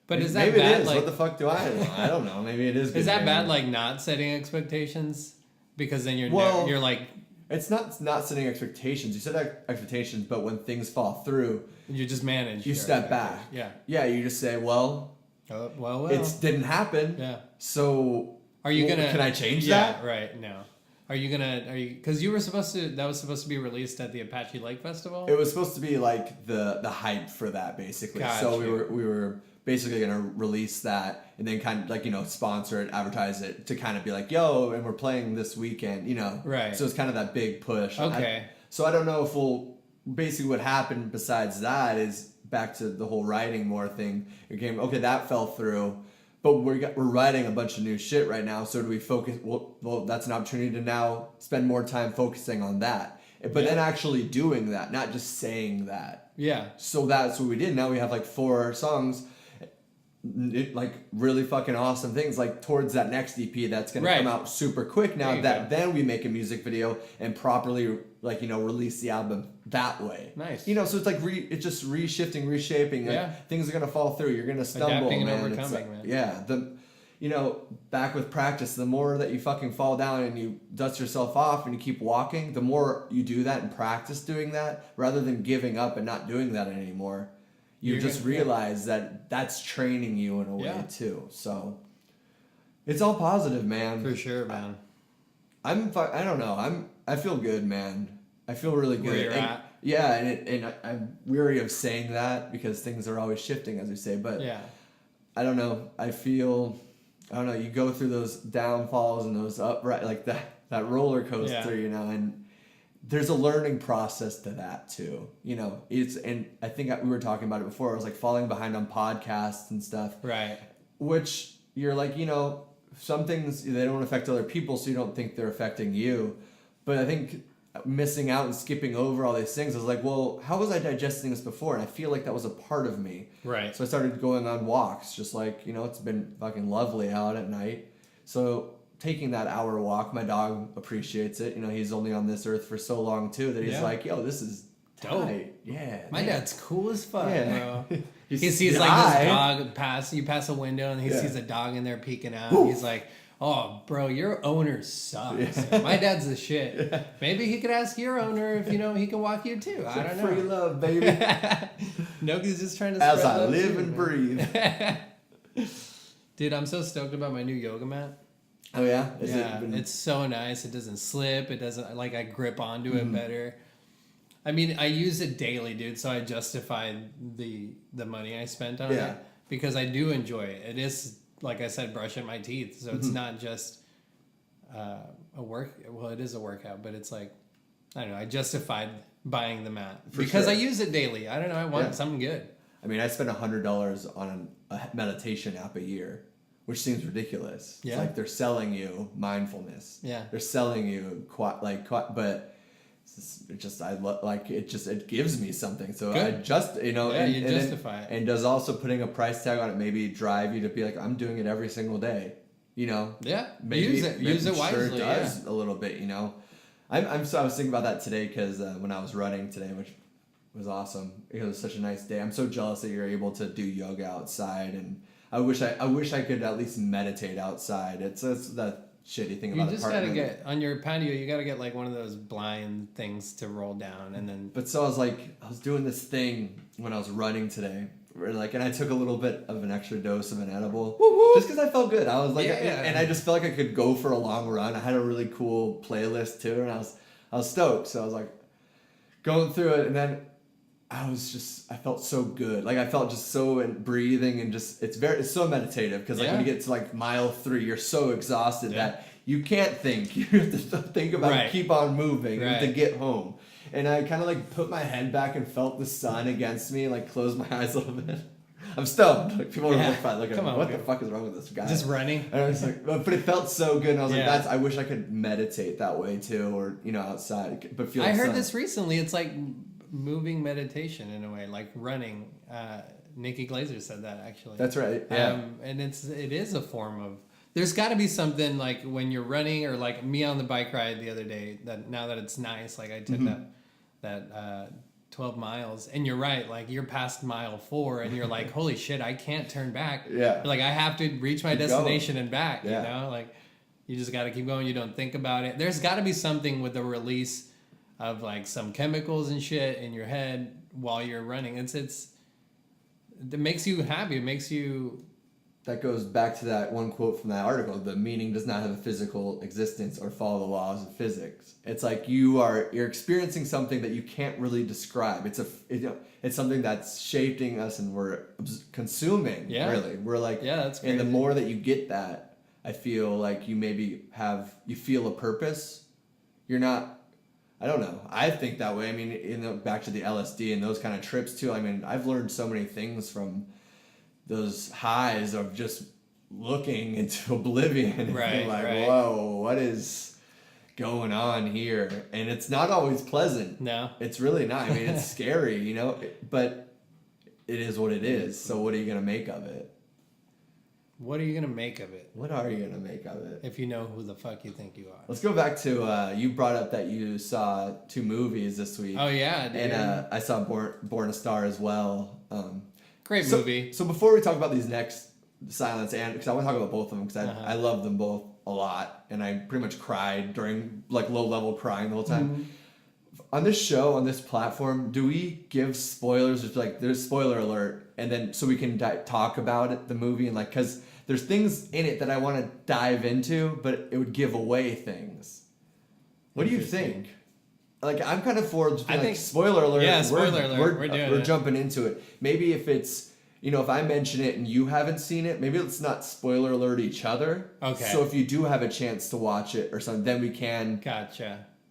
But is that maybe bad? It is. Like, what the fuck do I know? I don't know. Maybe it is. Is that bad? Like not setting expectations because then you're like. It's not setting expectations. You set expectations, but when things fall through, you just manage. You step back. Yeah. Yeah. You just say, well. It didn't happen. Yeah. So are you gonna? Can I change that? Yeah. Right. No. Are you gonna? Because you were supposed to. That was supposed to be released at the Apache Lake Festival. It was supposed to be like the hype for that basically. Gotcha. So we were basically gonna release that and then kind of like sponsor it, advertise it to kind of be like, yo, and we're playing this weekend. Right. So it's kind of that big push. Okay. So I don't know if basically what happened besides that is back to the whole writing more thing. It came, okay, that fell through, but we're writing a bunch of new shit right now. So do we focus? Well, that's an opportunity to now spend more time focusing on that, but then actually doing that, not just saying that. Yeah. So that's what we did. Now we have like 4 songs, like really fucking awesome things. Like towards that next EP that's gonna come out super quick. Now then we make a music video and properly release the album that way. Nice. So it's like it's just reshaping. Like, things are gonna fall through. You're gonna stumble, adapting man. and overcoming, man. Yeah. Back with practice, the more that you fucking fall down and you dust yourself off and you keep walking, the more you do that and practice doing that, rather than giving up and not doing that anymore. You just realize that that's training you in a way too. So it's all positive, man. For sure, man. I don't know. I feel good, man. I feel really good. Where you're at. Yeah, and I'm weary of saying that because things are always shifting, as we say. But I don't know. I don't know. You go through those downfalls and those upright, like that roller coaster, and there's a learning process to that too. And I think we were talking about it before. I was like falling behind on podcasts and stuff. Right. Which you're like, some things, they don't affect other people, so you don't think they're affecting you. But I think missing out and skipping over all these things, I was like, well, how was I digesting this before? And I feel like that was a part of me. Right. So I started going on walks, just like, it's been fucking lovely out at night. So taking that hour walk, my dog appreciates it. He's only on this earth for so long too that he's like, yo, this is tight. Yeah. My dad's cool as fuck, bro. He sees this dog pass. You pass a window and he sees a dog in there peeking out. Oof. He's like, oh, bro, your owner sucks. Yeah. My dad's the shit. Yeah. Maybe he could ask your owner if he can walk you too. I don't know. Free love, baby. Noki's just trying to as spread I love live too, and man. breathe. Dude, I'm so stoked about my new yoga mat. Oh yeah, it's so nice. It doesn't slip. It doesn't I grip onto it better. I mean, I use it daily, dude. So I justify the money I spent on it because I do enjoy it. It is, like I said, brushing my teeth. So it's not just a work. Well, it is a workout, but it's like, I don't know. I justified buying the mat because I use it daily. I don't know. I want something good. I mean, I spend $100 on a meditation app a year, which seems ridiculous. Yeah. It's like they're selling you mindfulness. Yeah. They're selling you but it gives me something. So good. I just, you justify it. And does also putting a price tag on it maybe drive you to be like, I'm doing it every single day. Yeah. Maybe use it wisely. Sure does a little bit, I was thinking about that today because when I was running today, which was awesome. It was such a nice day. I'm so jealous that you're able to do yoga outside, and I wish I could at least meditate outside. It's that shitty thing about you just apartment. gotta get on your patio. You gotta get like one of those blind things to roll down, and then. But so I was doing this thing when I was running today, where and I took a little bit of an extra dose of an edible, just because I felt good. I was like, and I just felt like I could go for a long run. I had a really cool playlist too, and I was stoked. So I was like going through it, and then I felt so good. Like I felt just so breathing and just it's so meditative because when you get to like mile 3, you're so exhausted that you can't think. You have to think about it, keep on moving to get home. And I kind of put my head back and felt the sun against me, closed my eyes a little bit. I'm stoned. People are looking at me. What the fuck is wrong with this guy? Just running. And I was like, but it felt so good. And I was like, I wish I could meditate that way too, or outside, but feel. I heard this recently. It's like moving meditation in a way, like running, Nikki Glaser said that actually. That's right. Yeah. And it is a form of. There's got to be something like when you're running, or like me on the bike ride the other day. That now that it's nice, like I took that 12 miles, and you're right. Like you're past mile 4, and you're like, holy shit, I can't turn back. Yeah. Like I have to reach my destination and back. Yeah. You know, like you just got to keep going. You don't think about it. There's got to be something with the release of like some chemicals and shit in your head while you're running. It makes you happy. It makes you. That goes back to that one quote from that article: "The meaning does not have a physical existence or follow the laws of physics." It's like you're experiencing something that you can't really describe. It's something that's shaping us, and we're consuming. Yeah. Really, we're like, that's crazy. And the more that you get that, I feel like you feel a purpose. You're not. I don't know. I think that way. I mean, back to the LSD and those kind of trips too. I mean, I've learned so many things from those highs of just looking into oblivion and being like, whoa, what is going on here? And it's not always pleasant. No. It's really not. I mean, it's scary, but it is what it is. So what are you going to make of it? What are you going to make of it? What are you going to make of it? If you know who the fuck you think you are. Let's go back to, you brought up that you saw 2 movies this week. Oh, yeah. Dude. And I saw Born a Star as well. Great movie. So before we talk about these next, Silence and, because I want to talk about both of them, because I love them both a lot, and I pretty much cried during, like, low-level crying the whole time. Mm-hmm. On this show, on this platform, do we give spoilers? It's like, there's spoiler alert, and then so we can talk about it, the movie, and like, because there's things in it that I want to dive into, but it would give away things. What do you think? Like, I'm kind of for just being like, spoiler alert. Yeah, spoiler alert. We're jumping into it. Maybe if it's, if I mention it and you haven't seen it, maybe let's not spoiler alert each other. Okay. So if you do have a chance to watch it or something, then we can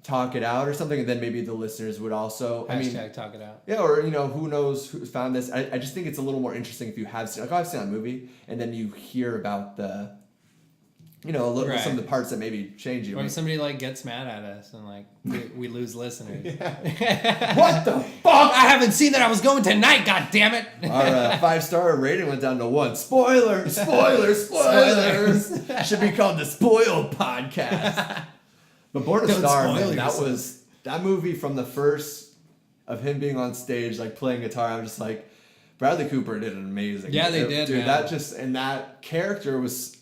talk it out or something, and then maybe the listeners would also. Hashtag talk it out. Yeah, or who knows who found this. I just think it's a little more interesting if you have seen, like, I've seen a movie, and then you hear about the. A little some of the parts that maybe change you. Or if somebody like gets mad at us and like we lose listeners. What the fuck? I haven't seen that. I was going tonight. God damn it! Our 5-star rating went down to 1. Spoilers. Should be called the Spoil Podcast. But Born a Star, man, that movie from the first of him being on stage, like playing guitar. I'm just like, Bradley Cooper did an amazing. Yeah, they did. Dude, man. that character was.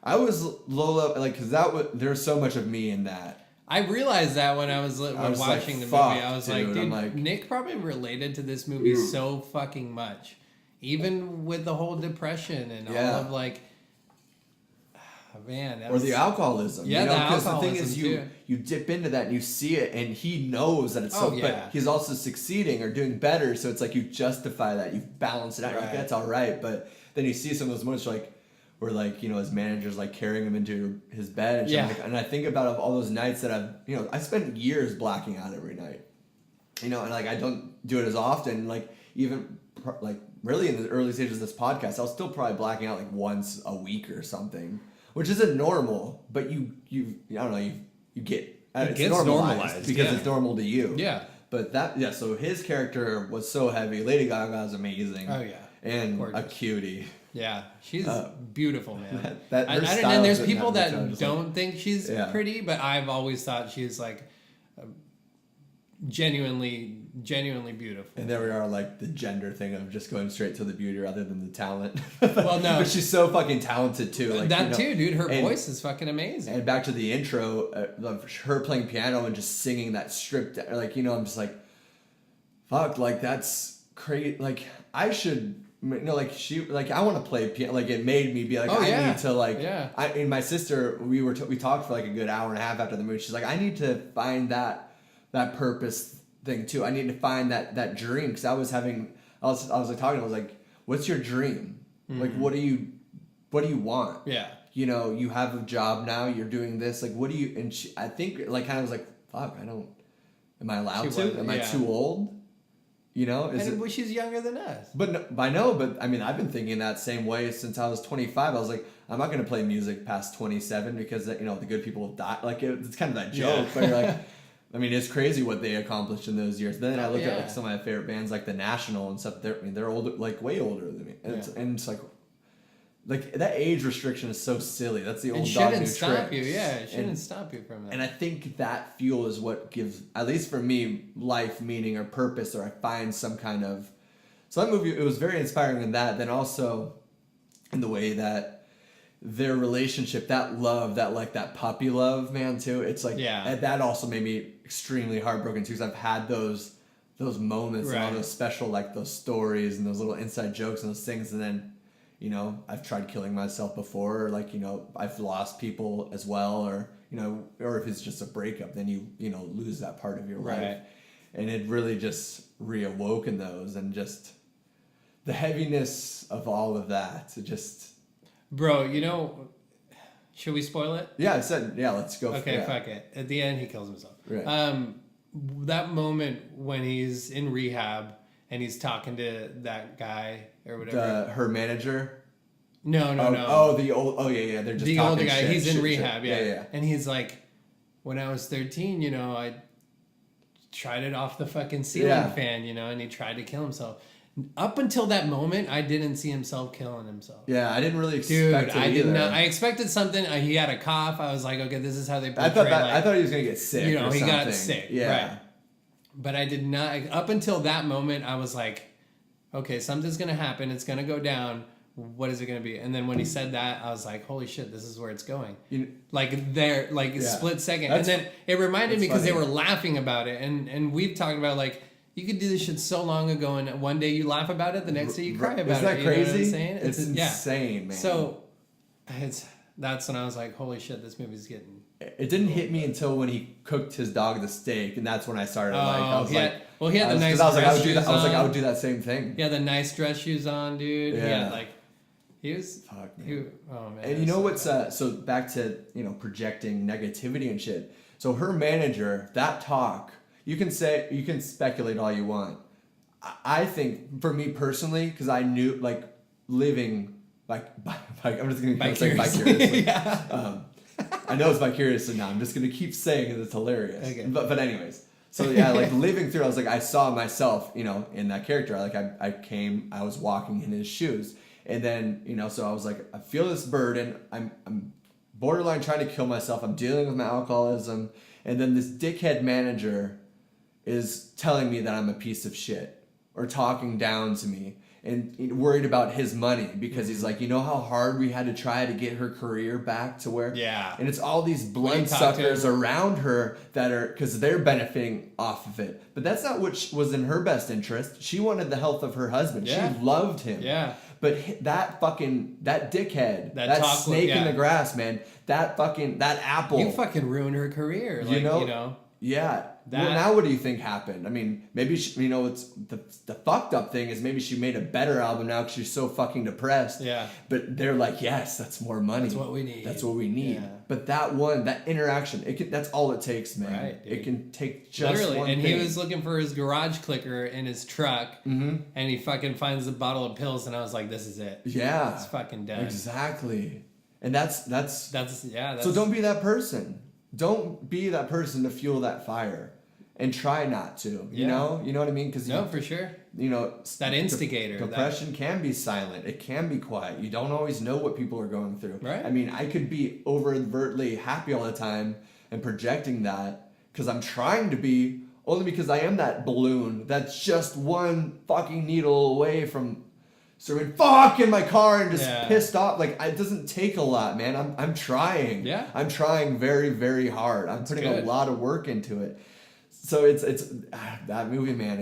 I was low up, like, because there's so much of me in that. I realized that when I was watching the movie. I was like, dude, Nick probably related to this movie so fucking much. Even with the whole depression and all of like, man. Or the alcoholism. Yeah, because the thing is, you dip into that and you see it, and he knows that it's but he's also succeeding or doing better, so it's like you justify that, you balance it out. Right. Like, that's all right, but then you see some of those moments like, where like, his manager's like carrying him into his bed and shit. And I think about all those nights that I spent years blacking out every night, and like I don't do it as often, like even like really in the early stages of this podcast, I was still probably blacking out like once a week or something, which isn't normal, but you I don't know, you get it's normalized because it's normal to you. Yeah. But so his character was so heavy. Lady Gaga is amazing. Oh yeah. And gorgeous. A cutie. Yeah, she's beautiful, man. And there's people that don't think she's pretty, but I've always thought she's like genuinely beautiful. And there we are, like the gender thing of just going straight to the beauty rather than the talent. Well, no, but she's so fucking talented too. Like, too, dude. Her voice is fucking amazing. And back to the intro, of her playing piano and just singing that stripped, like I'm just like, fuck, like that's crazy. Like I should. Like I want to play piano. Like it made me be like, I need to like. Yeah. And my sister, we talked for like a good hour and a half after the movie. She's like, I need to find that purpose thing too. I need to find that dream, because I was like talking. I was like, what's your dream? Mm-hmm. Like what do you want? Yeah. You have a job now. You're doing this. Like what do you? And I think like kind of was like, fuck. Am I allowed to? Am I too old? She's younger than us. But I know, but I mean, I've been thinking that same way since I was 25. I was like, I'm not going to play music past 27 because, the good people will die. Like, it's kind of that joke. Yeah. But you're like, I mean, it's crazy what they accomplished in those years. Then I look at Yeah. like some of my favorite bands, like the National and stuff. They're older, like way older than me, and it's like that age restriction is so silly. That's the old It dog new shouldn't stop trick. you. Yeah, it shouldn't stop you from that. And I think that fuel is what gives, at least for me, life meaning or purpose, or I find some kind of. So that movie, it was very inspiring in that. Then also in the way that their relationship, that love, that puppy love, man, too. It's like, and that also made me extremely heartbroken too, because I've had those moments and all those special, like those stories and those little inside jokes and those things, and then, you know, I've tried killing myself before, or like, you know, I've lost people as well, or, you know, or if it's just a breakup, then you know, lose that part of your life. And it really just reawoken those, and just the heaviness of all of that. It just... Bro, you know, should we spoil it? Yeah, I said, yeah, let's go. Okay, fuck it. At the end, he kills himself. Right. That moment when he's in rehab and he's talking to that guy or whatever. Her manager? No. Oh, the old... Oh, yeah. They're just the talking older guy. shit, He's in rehab, yeah. And he's like, when I was 13, you know, I tried it off the fucking ceiling fan, you know, and he tried to kill himself. Up until that moment, I didn't see himself killing himself. Yeah, I didn't really expect it I did either. not. I expected something. He had a cough. I was like, okay, this is how they portray. I thought he was gonna get sick. You know, or he something. got sick. Yeah. Right. But I did not. Up until that moment, I was like, okay, something's gonna happen. It's gonna go down. What is it gonna be? And then when he said that, I was like, holy shit, this is where it's going. A split second. And then it reminded me, because they were laughing about it, and we've talked about, like, you could do this shit so long ago, and one day you laugh about it, the next day you cry about it. Isn't that crazy? You know what I'm saying? It's insane, man. So that's when I was like, holy shit, this movie's getting... It didn't hit me until when he cooked his dog the steak, and that's when I started he had the nice dress shoes on. I was like, I would do that same thing. He had the nice dress shoes on, dude. Yeah. He was... Fuck, man. Oh, man. And you know what's... So back to, you know, projecting negativity and shit. So her manager, that talk... You can speculate all you want. I think, for me personally, because I knew, like, living, like I'm just going to say vicariously. Yeah. I know it's vicariously now. I'm just going to keep saying it. It's hilarious. Okay. But anyways. So, yeah, like, living through, I was like, I saw myself, you know, in that character. Like, I was walking in his shoes. And then, you know, so I was like, I feel this burden. I'm borderline trying to kill myself. I'm dealing with my alcoholism. And then this dickhead manager is telling me that I'm a piece of shit, or talking down to me, and worried about his money, because he's like, you know how hard we had to try to get her career back to where... Yeah. And it's all these bloodsuckers around her that are... Because they're benefiting off of it. But that's not what was in her best interest. She wanted the health of her husband. Yeah. She loved him. Yeah. That dickhead, that snake in the grass, man, that apple... You fucking ruined her career. You know? Yeah. Well, now what do you think happened? I mean, maybe you know, it's the fucked up thing is maybe she made a better album now because she's so fucking depressed. Yeah. But they're like, yes, that's more money. That's what we need. That's what we need. Yeah. But that interaction, that's all it takes, man. Right, dude. It can take just literally. one And thing. he was looking for his garage clicker in his truck, and he fucking finds a bottle of pills, and I was like, this is it. Yeah. It's fucking done. Exactly. And that's. So don't be that person. Don't be that person to fuel that fire. And try not to, you know what I mean? Because for sure. You know, that instigator. Depression can be silent. It can be quiet. You don't always know what people are going through. Right. I mean, I could be overtly happy all the time and projecting that because I'm trying to be, only because I am that balloon that's just one fucking needle away from serving fuck in my car and just pissed off. Like, it doesn't take a lot, man. I'm trying. Yeah. I'm trying very, very hard. I'm putting a lot of work into it. So it's that movie, man.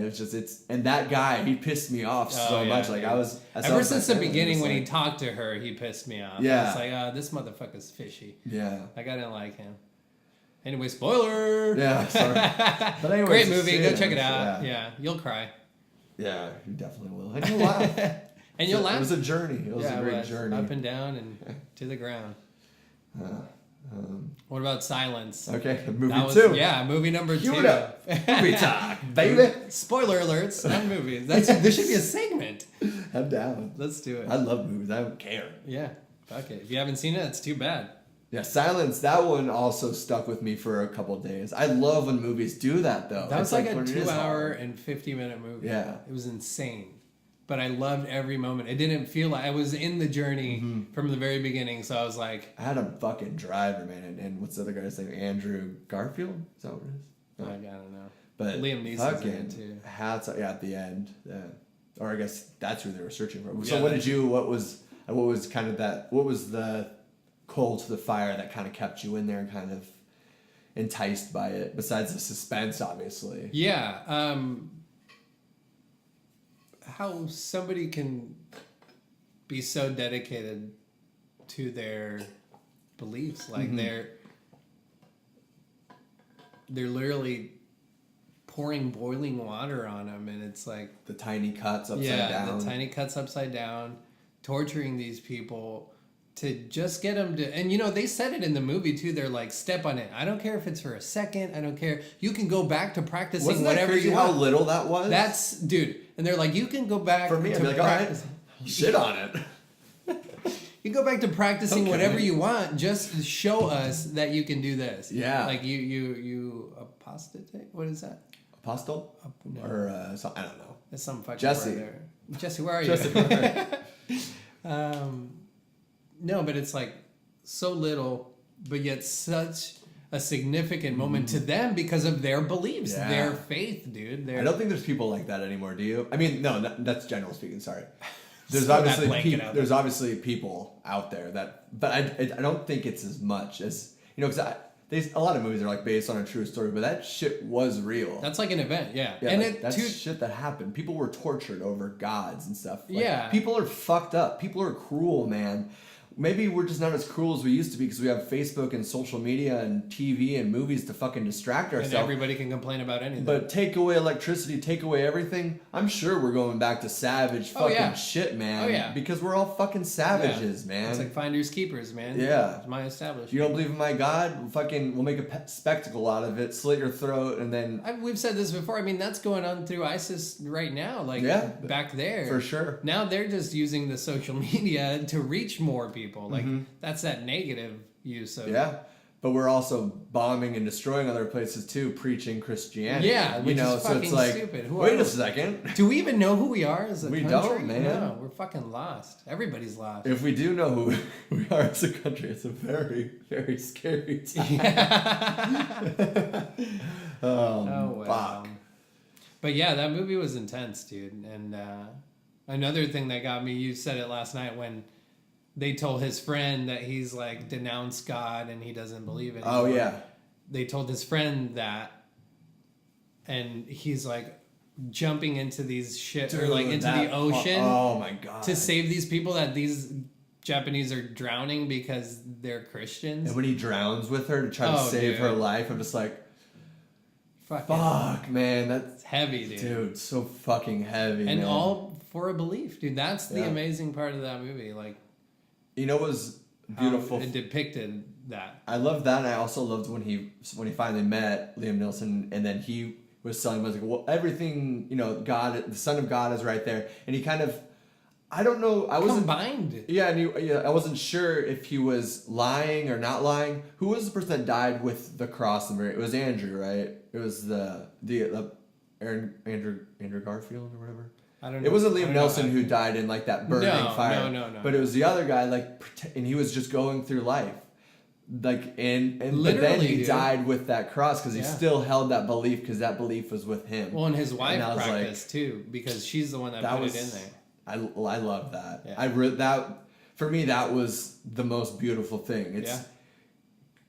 And that guy, he pissed me off so much. Like, ever since the beginning when he talked to her, he pissed me off. Yeah, it's like, this motherfucker's fishy. Yeah, like I didn't like him. Anyway, spoiler. Yeah, sorry. But anyways, great movie. Go check it out. Yeah, you'll cry. Yeah, you definitely will. And you'll laugh. And you'll laugh. It was a journey. It was a great journey. Up and down and to the ground. What about Silence? Okay, movie 2. Yeah, movie number 2. Movie talk, baby. Spoiler alerts on movies. There should be a segment. I'm down. Let's do it. I love movies. I don't care. Yeah, fuck it. If you haven't seen it, it's too bad. Yeah, Silence, that one also stuck with me for a couple of days. I love when movies do that, though. That was like a when it is 2 hour hard. and 50-minute movie. Yeah. It was insane. But I loved every moment. It didn't feel like I was in the journey from the very beginning. So I was like, I had a fucking driver, man. And what's the other guy's name? Andrew Garfield? Is that what it is? No. I don't know. But Liam Neeson's fucking in it too. hats, yeah, at the end. Yeah. Or I guess that's who they were searching for. Yeah, So what was kind of that, what was the coal to the fire that kind of kept you in there and kind of enticed by it, besides the suspense, obviously? Yeah. How somebody can be so dedicated to their beliefs. Like they're literally pouring boiling water on them, and it's like The tiny cuts upside down. the tiny cuts upside down, torturing these people to just get them to. And they said it in the movie too. They're like, step on it. I don't care if it's for a second. I don't care. You can go back to practicing Wasn't that whatever crazy you how want. little that was? That's dude. And they're like, you can go back for me. I'd to be like, all right, practice. shit on it. You go back to practicing Okay. whatever you want. Just show us that you can do this. Yeah. Like you apostate. What is that? Apostle? No. Or I don't know. There's some fucking Jesse. word there. Jesse, where are you? Jesse. No, but it's like so little, but yet such a significant moment to them because of their beliefs, Yeah. their faith, dude. I don't think there's people like that anymore. Do you? I mean, no, that's general speaking. Sorry. There's Throw that obviously blanket out there. there's obviously people out there that, but I don't think it's as much as because a lot of movies are like based on a true story, but that shit was real. That's like an event, yeah. Yeah, And like, that's too, shit that happened. People were tortured over gods and stuff. Like, Yeah. People are fucked up. People are cruel, man. Maybe we're just not as cruel as we used to be because we have Facebook and social media and TV and movies to fucking distract and ourselves. everybody can complain about anything. But take away electricity, take away everything. I'm sure we're going back to savage fucking yeah. shit, man. Oh, yeah. Because we're all fucking savages, man. It's like finders keepers, man. Yeah. It's my establishment. You don't believe in my God? We'll make a spectacle out of it, slit your throat, and then We've said this before. I mean, that's going on through ISIS right now. Like, Yeah. back there. for sure. Now they're just using the social media to reach more people. Like, that's that negative use of Yeah. But we're also bombing and destroying other places too, preaching Christianity. Yeah, which is so fucking it's like, stupid. Who wait are a we? second. Do we even know who we are as a We country? don't, man. No, we're fucking lost. Everybody's lost. If we do know who we are as a country, it's a very, very scary time. Oh, wow. Fuck. But yeah, that movie was intense, dude. And another thing that got me, you said it last night when they told his friend that he's like denounced God and he doesn't believe it. Oh, yeah. They told his friend that, and he's like jumping into these shit or like into the ocean Oh, my God. to save these people that these Japanese are drowning because they're Christians. And when he drowns with her to try to save dude. her life, I'm just like, Fuck, fuck, man. That's, it's heavy, dude. so fucking heavy, And man. all for a belief, dude. That's the Yeah. amazing part of that movie. Like, You know what was how beautiful? it depicted that. I loved that, and I also loved when he finally met Liam Neeson, and then he was telling him, I was like, well, everything, God, the Son of God is right there, and he kind of, I don't know, I wasn't, Combined. yeah, I wasn't sure if he was lying or not lying. Who was the person that died with the cross? It was Andrew, right? It was the Andrew Garfield or whatever. I don't know. It wasn't I Liam don't know. Nelson who died in like that burning fire. No. But it was the other guy, and he was just going through life, like and but then Literally, he dude. died with that cross because he Yeah. still held that belief because that belief was with him. Well, and his wife And I was like, practiced too because she's the one that put it in there. I love that. Yeah. That for me that was the most beautiful thing. It's Yeah.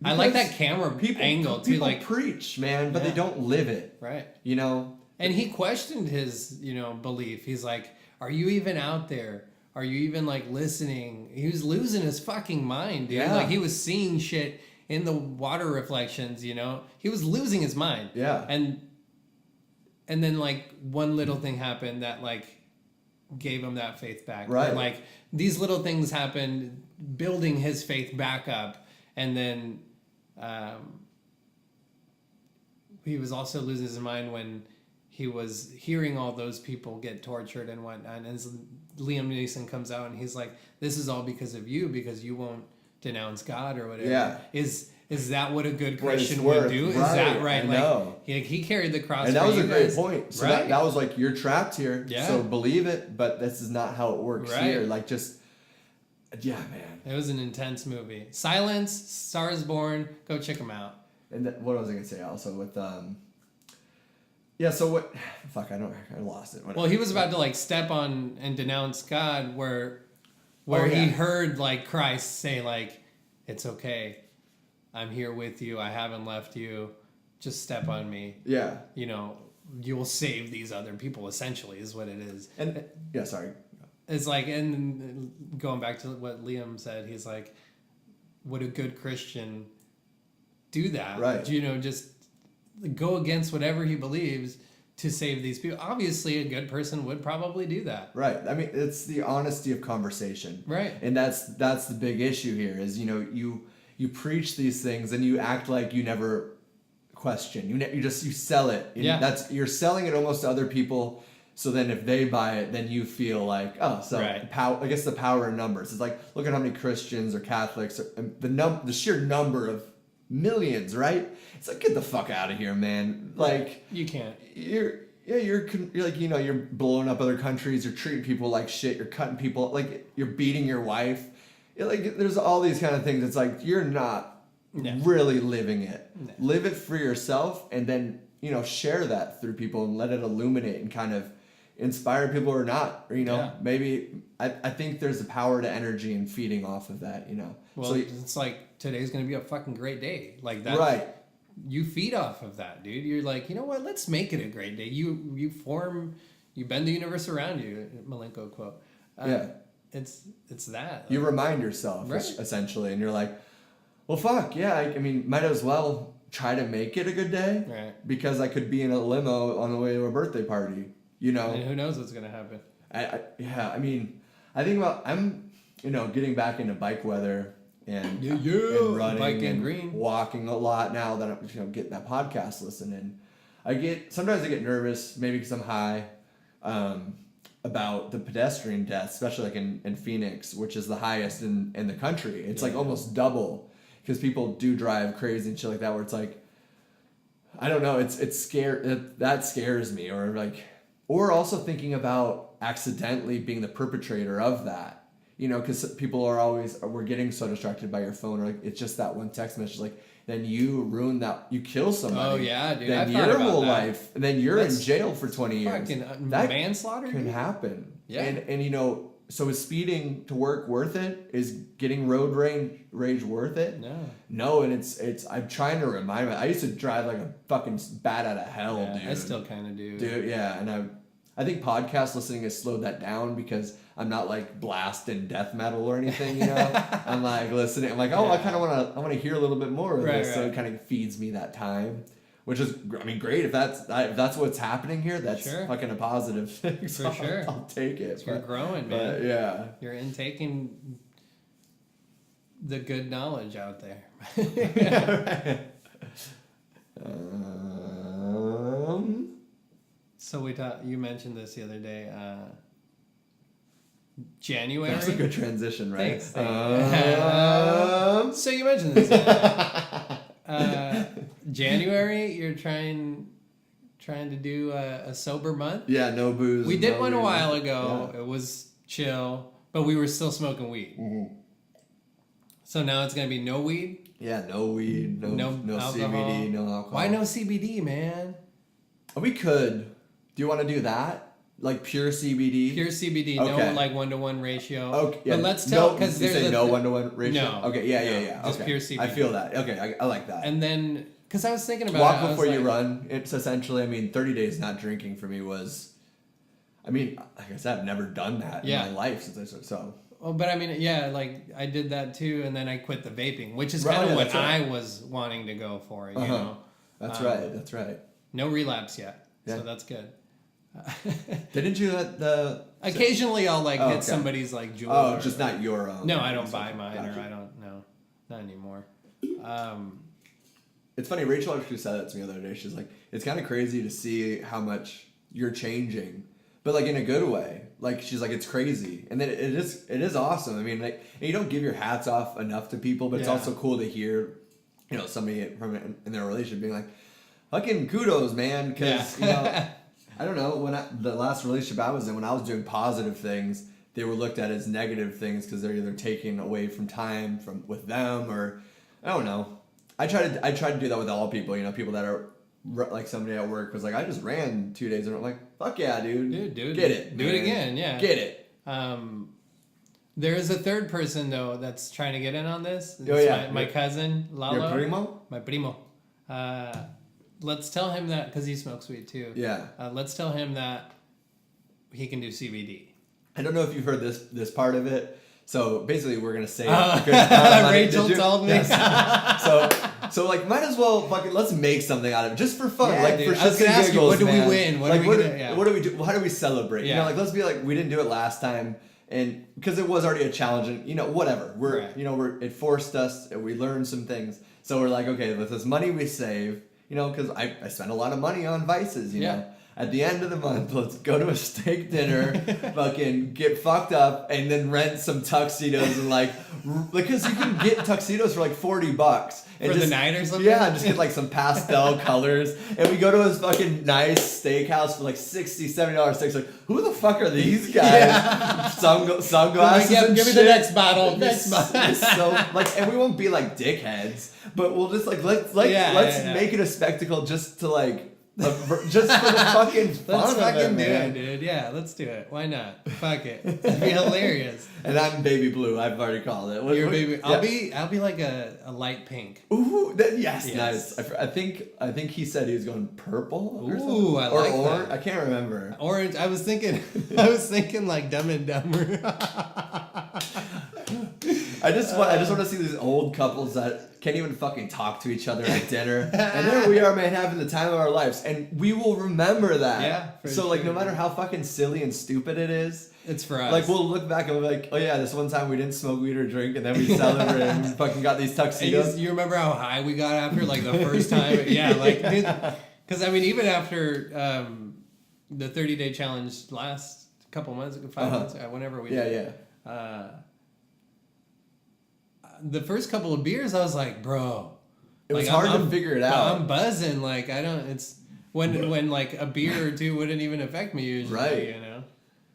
I like because that camera angle too. People Like, preach, man, but Yeah. they don't live it. right. You know. And he questioned his, belief. He's like, "Are you even out there? Are you even like listening?" He was losing his fucking mind, dude. Yeah. Like he was seeing shit in the water reflections. He was losing his mind. Yeah. And then like one little thing happened that like gave him that faith back. Right. And, like these little things happened, building his faith back up, and then he was also losing his mind when he was hearing all those people get tortured and whatnot. And Liam Neeson comes out and he's like, "This is all because of you, because you won't denounce God or whatever. Yeah. Is that what a good What it's Christian worth. would do? Is Right, that right? I Like know. he carried the cross. And that for was you a great guys. point. So Right? that was like, you're trapped here. Yeah. So believe it, but this is not how it works Right. here. Like just, yeah, man. It was an intense movie. Silence, Stars Born. Go check them out. And what was I gonna say also with yeah, so what? Fuck, I lost it. Whatever. Well, he was about to like step on and denounce God, where Oh, yeah. he heard like Christ say like, "It's okay, I'm here with you. I haven't left you. Just step on me. Yeah. You know, you will save these other people." Essentially, is what it is. And yeah, sorry. It's like, and going back to what Liam said, he's like, "Would a good Christian do that? Right. You know, just go against whatever he believes to save these people." Obviously, a good person would probably do that. Right. I mean, it's the honesty of conversation. Right. And that's the big issue here is, you know, you preach these things and you act like you never question. You sell it. Yeah. You're selling it almost to other people. So then if they buy it, then you feel like, oh, so Right. I guess the power in numbers. It's like, look at how many Christians or Catholics, the sheer number of millions, right? It's like, get the fuck out of here, man. Like, You can't. you're like, you know, you're blowing up other countries, you're treating people like shit, you're cutting people, like you're beating your wife. Like there's all these kind of things. It's like you're not really living it. No. Live it for yourself, and then, you know, share that through people and let it illuminate and kind of inspire people or not. Or, you know, Yeah. maybe I think there's a power to energy and feeding off of that, you know. Well, it's like today's gonna be a fucking great day. Like that. Right. You feed off of that, dude. You're like, you know what? Let's make it a great day. You bend the universe around you. Malenko quote. Yeah. It's that. You remind yourself, Right. essentially, and you're like, well, fuck, yeah, I mean, might as well try to make it a good day, Right. because I could be in a limo on the way to a birthday party, you know? And who knows what's gonna happen? I mean, I think I'm, you know, getting back into bike weather and, Yeah, and running bike and and green. walking a lot now that I'm, you know, getting that podcast listening. Sometimes I get nervous, maybe because I'm high, about the pedestrian deaths, especially like in Phoenix, which is the highest in the country. It's like almost double, because people do drive crazy and shit like that, where it's like, I don't know, it's that scares me, or also thinking about accidentally being the perpetrator of that, you know, because people we're getting so distracted by your phone, or like it's just that one text message, like then you ruin that, you kill somebody. Oh yeah, dude. Then I've thought your about whole that. life, and then you're That's in jail for 20 years. Fucking That manslaughter can dude? happen. Yeah. And you know, so is speeding to work worth it? Is getting road rage worth it? No, and it's I'm trying to remind me. I used to drive like a fucking bat out of hell, Yeah, dude. I still kind of do. Dude, yeah, and I think podcast listening has slowed that down, because I'm not like blasting death metal or anything, you know. I'm like listening. I'm like, oh, I kind of want to hear a little bit more of this, so it kind of feeds me that time, which is, I mean, great if that's what's happening here. That's fucking a positive thing. So For sure. I'll take it. You're growing, man. But yeah. You're intaking the good knowledge out there. Yeah, right. So you mentioned this the other day. January. That's a good transition, right? Thanks. So you mentioned this. January, you're trying to do a sober month. Yeah, no booze. We did no one a weed. while ago. Yeah. It was chill, but we were still smoking weed. Mm-hmm. So now it's gonna be no weed. Yeah, no weed, no alcohol. CBD, no alcohol. Why no CBD, man? We could. Do you want to do that? Like pure CBD? Pure CBD, Okay. no like 1-to-1 ratio. Okay. Yeah. But let's tell, because you there's say a no 1-to-1 ratio. No. Okay. Yeah. No, Yeah. Yeah. just okay. pure CBD. I feel that. Okay. I like that. And then, because I was thinking about Walk it, I was before you like, run. It's essentially, I mean, 30 days not drinking for me was, I mean, like I said, I've never done that in my life since I started. So. Well, but I mean, yeah, like I did that too, and then I quit the vaping, which is Right, kind of yeah, what that's right. I was wanting to go for. You Uh-huh. know, That's right. That's right. no relapse yet, Yeah. so that's good. Didn't you let the? Occasionally, I'll like Oh, hit okay. somebody's like jewel. Oh, or- just not your own. No, I don't buy mine, Gotcha. or I don't. No, not anymore. It's funny, Rachel actually said that to me the other day. She's like, it's kind of crazy to see how much you're changing, but like in a good way. Like she's like, it's crazy, and then it is awesome. I mean, like, and you don't give your hats off enough to people, but it's also cool to hear, you know, somebody from in their relationship being like, fucking kudos, man, because you know, I don't know, the last relationship I was in, when I was doing positive things, they were looked at as negative things because they're either taking away from time with them, or I don't know. I try to do that with all people, you know, people that are like somebody at work was like, I just ran 2 days, and I'm like, fuck yeah, dude, get it, do it again, yeah, get it. There is a third person though that's trying to get in on this. It's my cousin Lalo. Your primo? My primo. Let's tell him that, because he smokes weed too. Yeah. Let's tell him that he can do CBD. I don't know if you've heard this part of it. So basically, we're gonna say Rachel told me. Yes. So like, might as well fucking let's make something out of it just for fun, yeah, like dude. for shits and giggles. You, what do man. we win? What like, what do we do? How do we celebrate? Yeah. You know, like let's be like, we didn't do it last time, and because it was already a challenge, and you know, whatever. It forced us, and we learned some things. So we're like, okay, with this money we save, you know, because I spent a lot of money on vices, you know. At the end of the month, let's go to a steak dinner, fucking get fucked up, and then rent some tuxedos and like, because you can get tuxedos for like $40 for the night or something. Yeah, just get like some pastel colors, and we go to his fucking nice steakhouse for like $60-$70 steaks. Like, who the fuck are these guys? Yeah. Sunglasses. Give me the next bottle. Next bottle. So like, and we won't be like dickheads, but we'll just like let's make it a spectacle just to like. Just for the fucking fun. Let's fucking do it, dude. Yeah, let's do it. Why not? Fuck it. It'd be hilarious. And I'm baby blue. I've already called it. You're baby. I'll be like a light pink. Ooh, yes, nice. I think he said he was going purple. Or something. Ooh, I like that. I can't remember. Orange. I was thinking like Dumb and Dumber. I just want to see these old couples that can't even fucking talk to each other at dinner, and there we are, man, having the time of our lives, and we will remember that. Yeah. So like, no matter how fucking silly and stupid it is, it's for us. Like, we'll look back and we'll be like, oh yeah, this one time we didn't smoke weed or drink, and then we celebrated and we fucking got these tuxedos. You remember how high we got after like the first time? Yeah, like, dude, because I mean, even after the 30-day challenge last couple months, 5 months, whenever we did. The first couple of beers, I was like, bro. It was hard to figure it out. I'm buzzing. Like, I don't, it's when like a beer or two wouldn't even affect me usually, right. You know?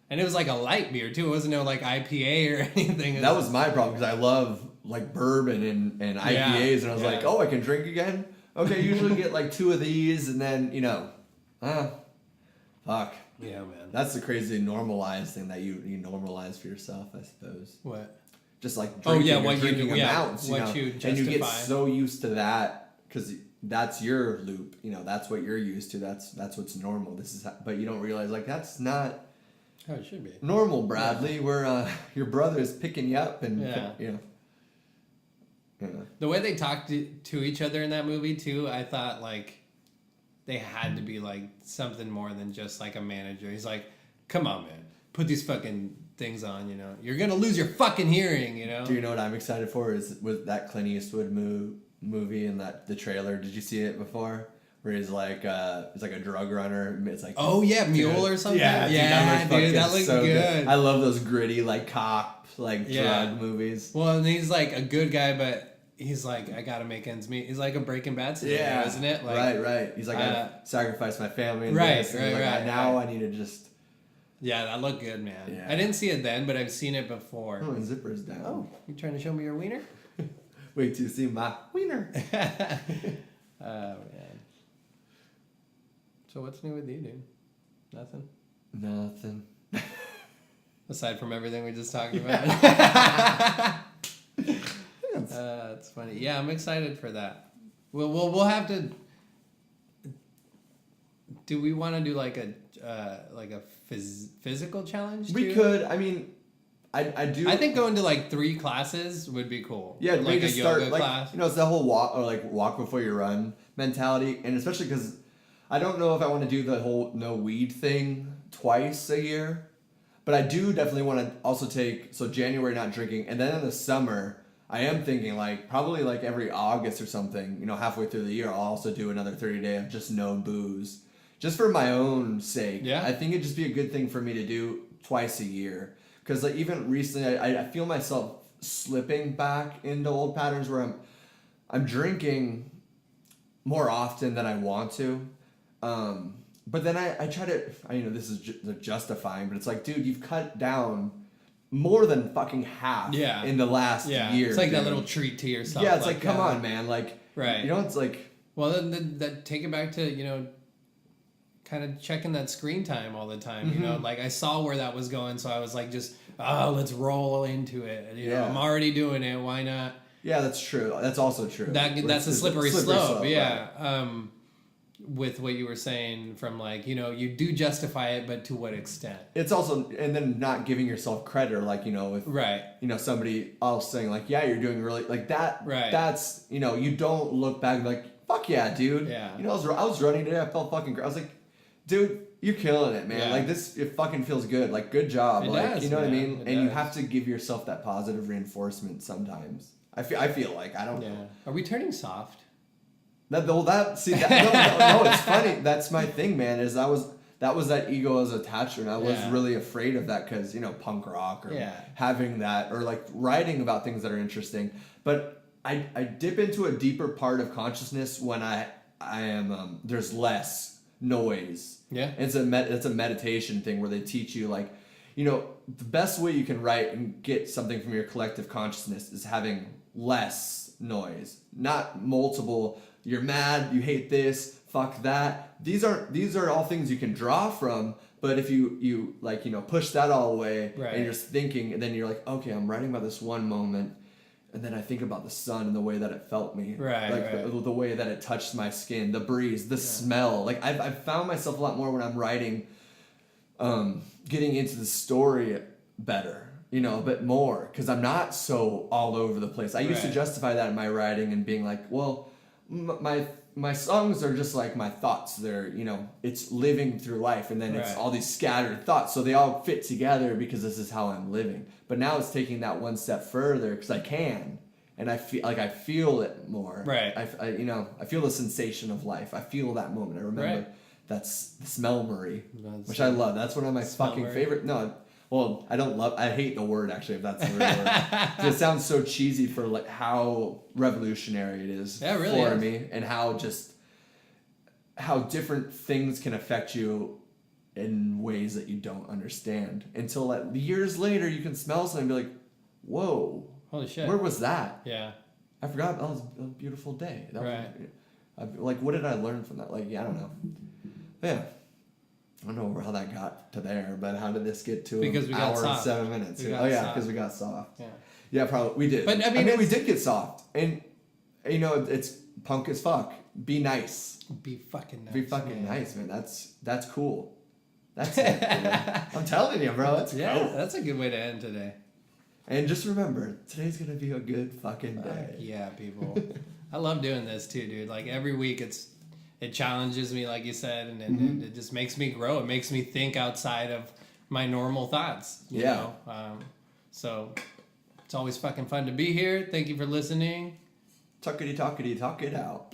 And it was like a light beer too. It wasn't no like IPA or anything. That was my problem, because I love like bourbon and IPAs, and I was like, oh, I can drink again? Okay, usually get like 2 of these, and then, you know, fuck. Yeah, man. That's the crazy normalized thing that you normalize for yourself, I suppose. What? Just like drinking, drinking amounts, you justify. And you get so used to that because that's your loop. You know, that's what you're used to. That's what's normal. But you don't realize like that's not how it should be normal, Bradley. Where your brother is picking you up and you know. The way they talked to each other in that movie too, I thought like they had to be like something more than just like a manager. He's like, come on, man, put these fucking things on, you know, you're gonna lose your fucking hearing, you know. Do you know what I'm excited for is with that Clint Eastwood movie and the trailer. Did you see it before? Where he's like a drug runner. It's like, oh yeah, Mule or something. Yeah, dude, that looks so good. I love those gritty like cop drug movies. Well, and he's like a good guy, but he's like, I gotta make ends meet. He's like a Breaking Bad scenario, isn't it? Like, right. He's like, I sacrificed my family. And right. I need to just. Yeah, that looked good, man. Yeah. I didn't see it then, but I've seen it before. Oh, and zipper's down. Oh, you trying to show me your wiener? Wait till you see my wiener. Oh, man. So what's new with you, dude? Nothing? Aside from everything we just talked about. It's funny. Yeah, I'm excited for that. We'll have to... Do we want to do like a physical challenge? We could. I mean, I do. I think going to like 3 classes would be cool. Yeah, like a yoga start, class. You know, it's the whole walk before you run mentality, and especially because I don't know if I want to do the whole no weed thing twice a year, but I do definitely want to also take January not drinking, and then in the summer I am thinking like probably like every August or something. You know, halfway through the year I'll also do another 30-day of just no booze. just for my own sake. Yeah. I think it'd just be a good thing for me to do twice a year. Because like even recently, I feel myself slipping back into old patterns where I'm drinking more often than I want to. But then I try to, this is justifying, but it's like, dude, you've cut down more than fucking half in the last year. It's like dude. that little treat to yourself. Yeah, it's like come on, man. Like, right. It's like... Well, then take it back to, kind of checking that screen time all the time. Mm-hmm. Like I saw where that was going, so I was like, just, let's roll into it. Know, I'm already doing it. Why not? Yeah, that's true. That's also true. That's a slippery slope. Yeah. Right. With what you were saying from like, you do justify it, but to what extent? It's also, and then not giving yourself credit, or like, with, right. Somebody else saying like, yeah, you're doing really, like that, right. That's, you don't look back and be like, fuck yeah, dude. Yeah. I was running today, I felt fucking great. I was like, dude, you're killing it, man. Yeah. Like it fucking feels good. Like, good job. It like, does, you know what I man. mean? It and does. you have to give yourself that positive reinforcement sometimes. I feel like, I don't know. Are we turning soft? No, it's funny. That's my thing, man. Is that was that ego as attachment. I was really afraid of that because punk rock or having that or like writing about things that are interesting. But I dip into a deeper part of consciousness when I am there's less noise. Yeah, it's a meditation thing where they teach you like the best way you can write and get something from your collective consciousness is having less noise, not multiple. You're mad, you hate this, fuck that. These are all things you can draw from, but if you like, push that all away and you're just thinking, and then you're like, okay, I'm writing about this one moment, and then I think about the sun and the way that it felt me. The way that it touched my skin, the breeze, the smell. Like I've found myself a lot more when I'm writing, getting into the story better. A bit more, because I'm not so all over the place. I used to justify that in my writing and being like, well, my songs are just like my thoughts. They're, it's living through life, and then it's all these scattered thoughts, so they all fit together because this is how I'm living. But now it's taking that one step further because I can, and I feel it more. Right. I feel the sensation of life. I feel that moment. I remember that's the smell Murray, which I love. That's one of my fucking favorite. No. Well, I hate the word, actually, if that's the real word. It sounds so cheesy for like how revolutionary it is for me, and how different things can affect you in ways that you don't understand. Until like years later, you can smell something and be like, whoa. Holy shit. Where was that? Yeah. I forgot. That was a beautiful day. Like, what did I learn from that? Like, I don't know. Yeah. I don't know how that got to there, but how did this get to an hour and 7 minutes? Because we got soft. Yeah, probably we did. But I mean we did get soft, and it's punk as fuck. Be nice. Be fucking nice. Be fucking nice, man. That's cool. That's it, I'm telling you, bro. That's cool. That's a good way to end today. And just remember, today's gonna be a good fucking day. Yeah, people. I love doing this too, dude. Like every week, it challenges me, like you said, and it just makes me grow. It makes me think outside of my normal thoughts. You know? So it's always fucking fun to be here. Thank you for listening. Tuckity, talk it out.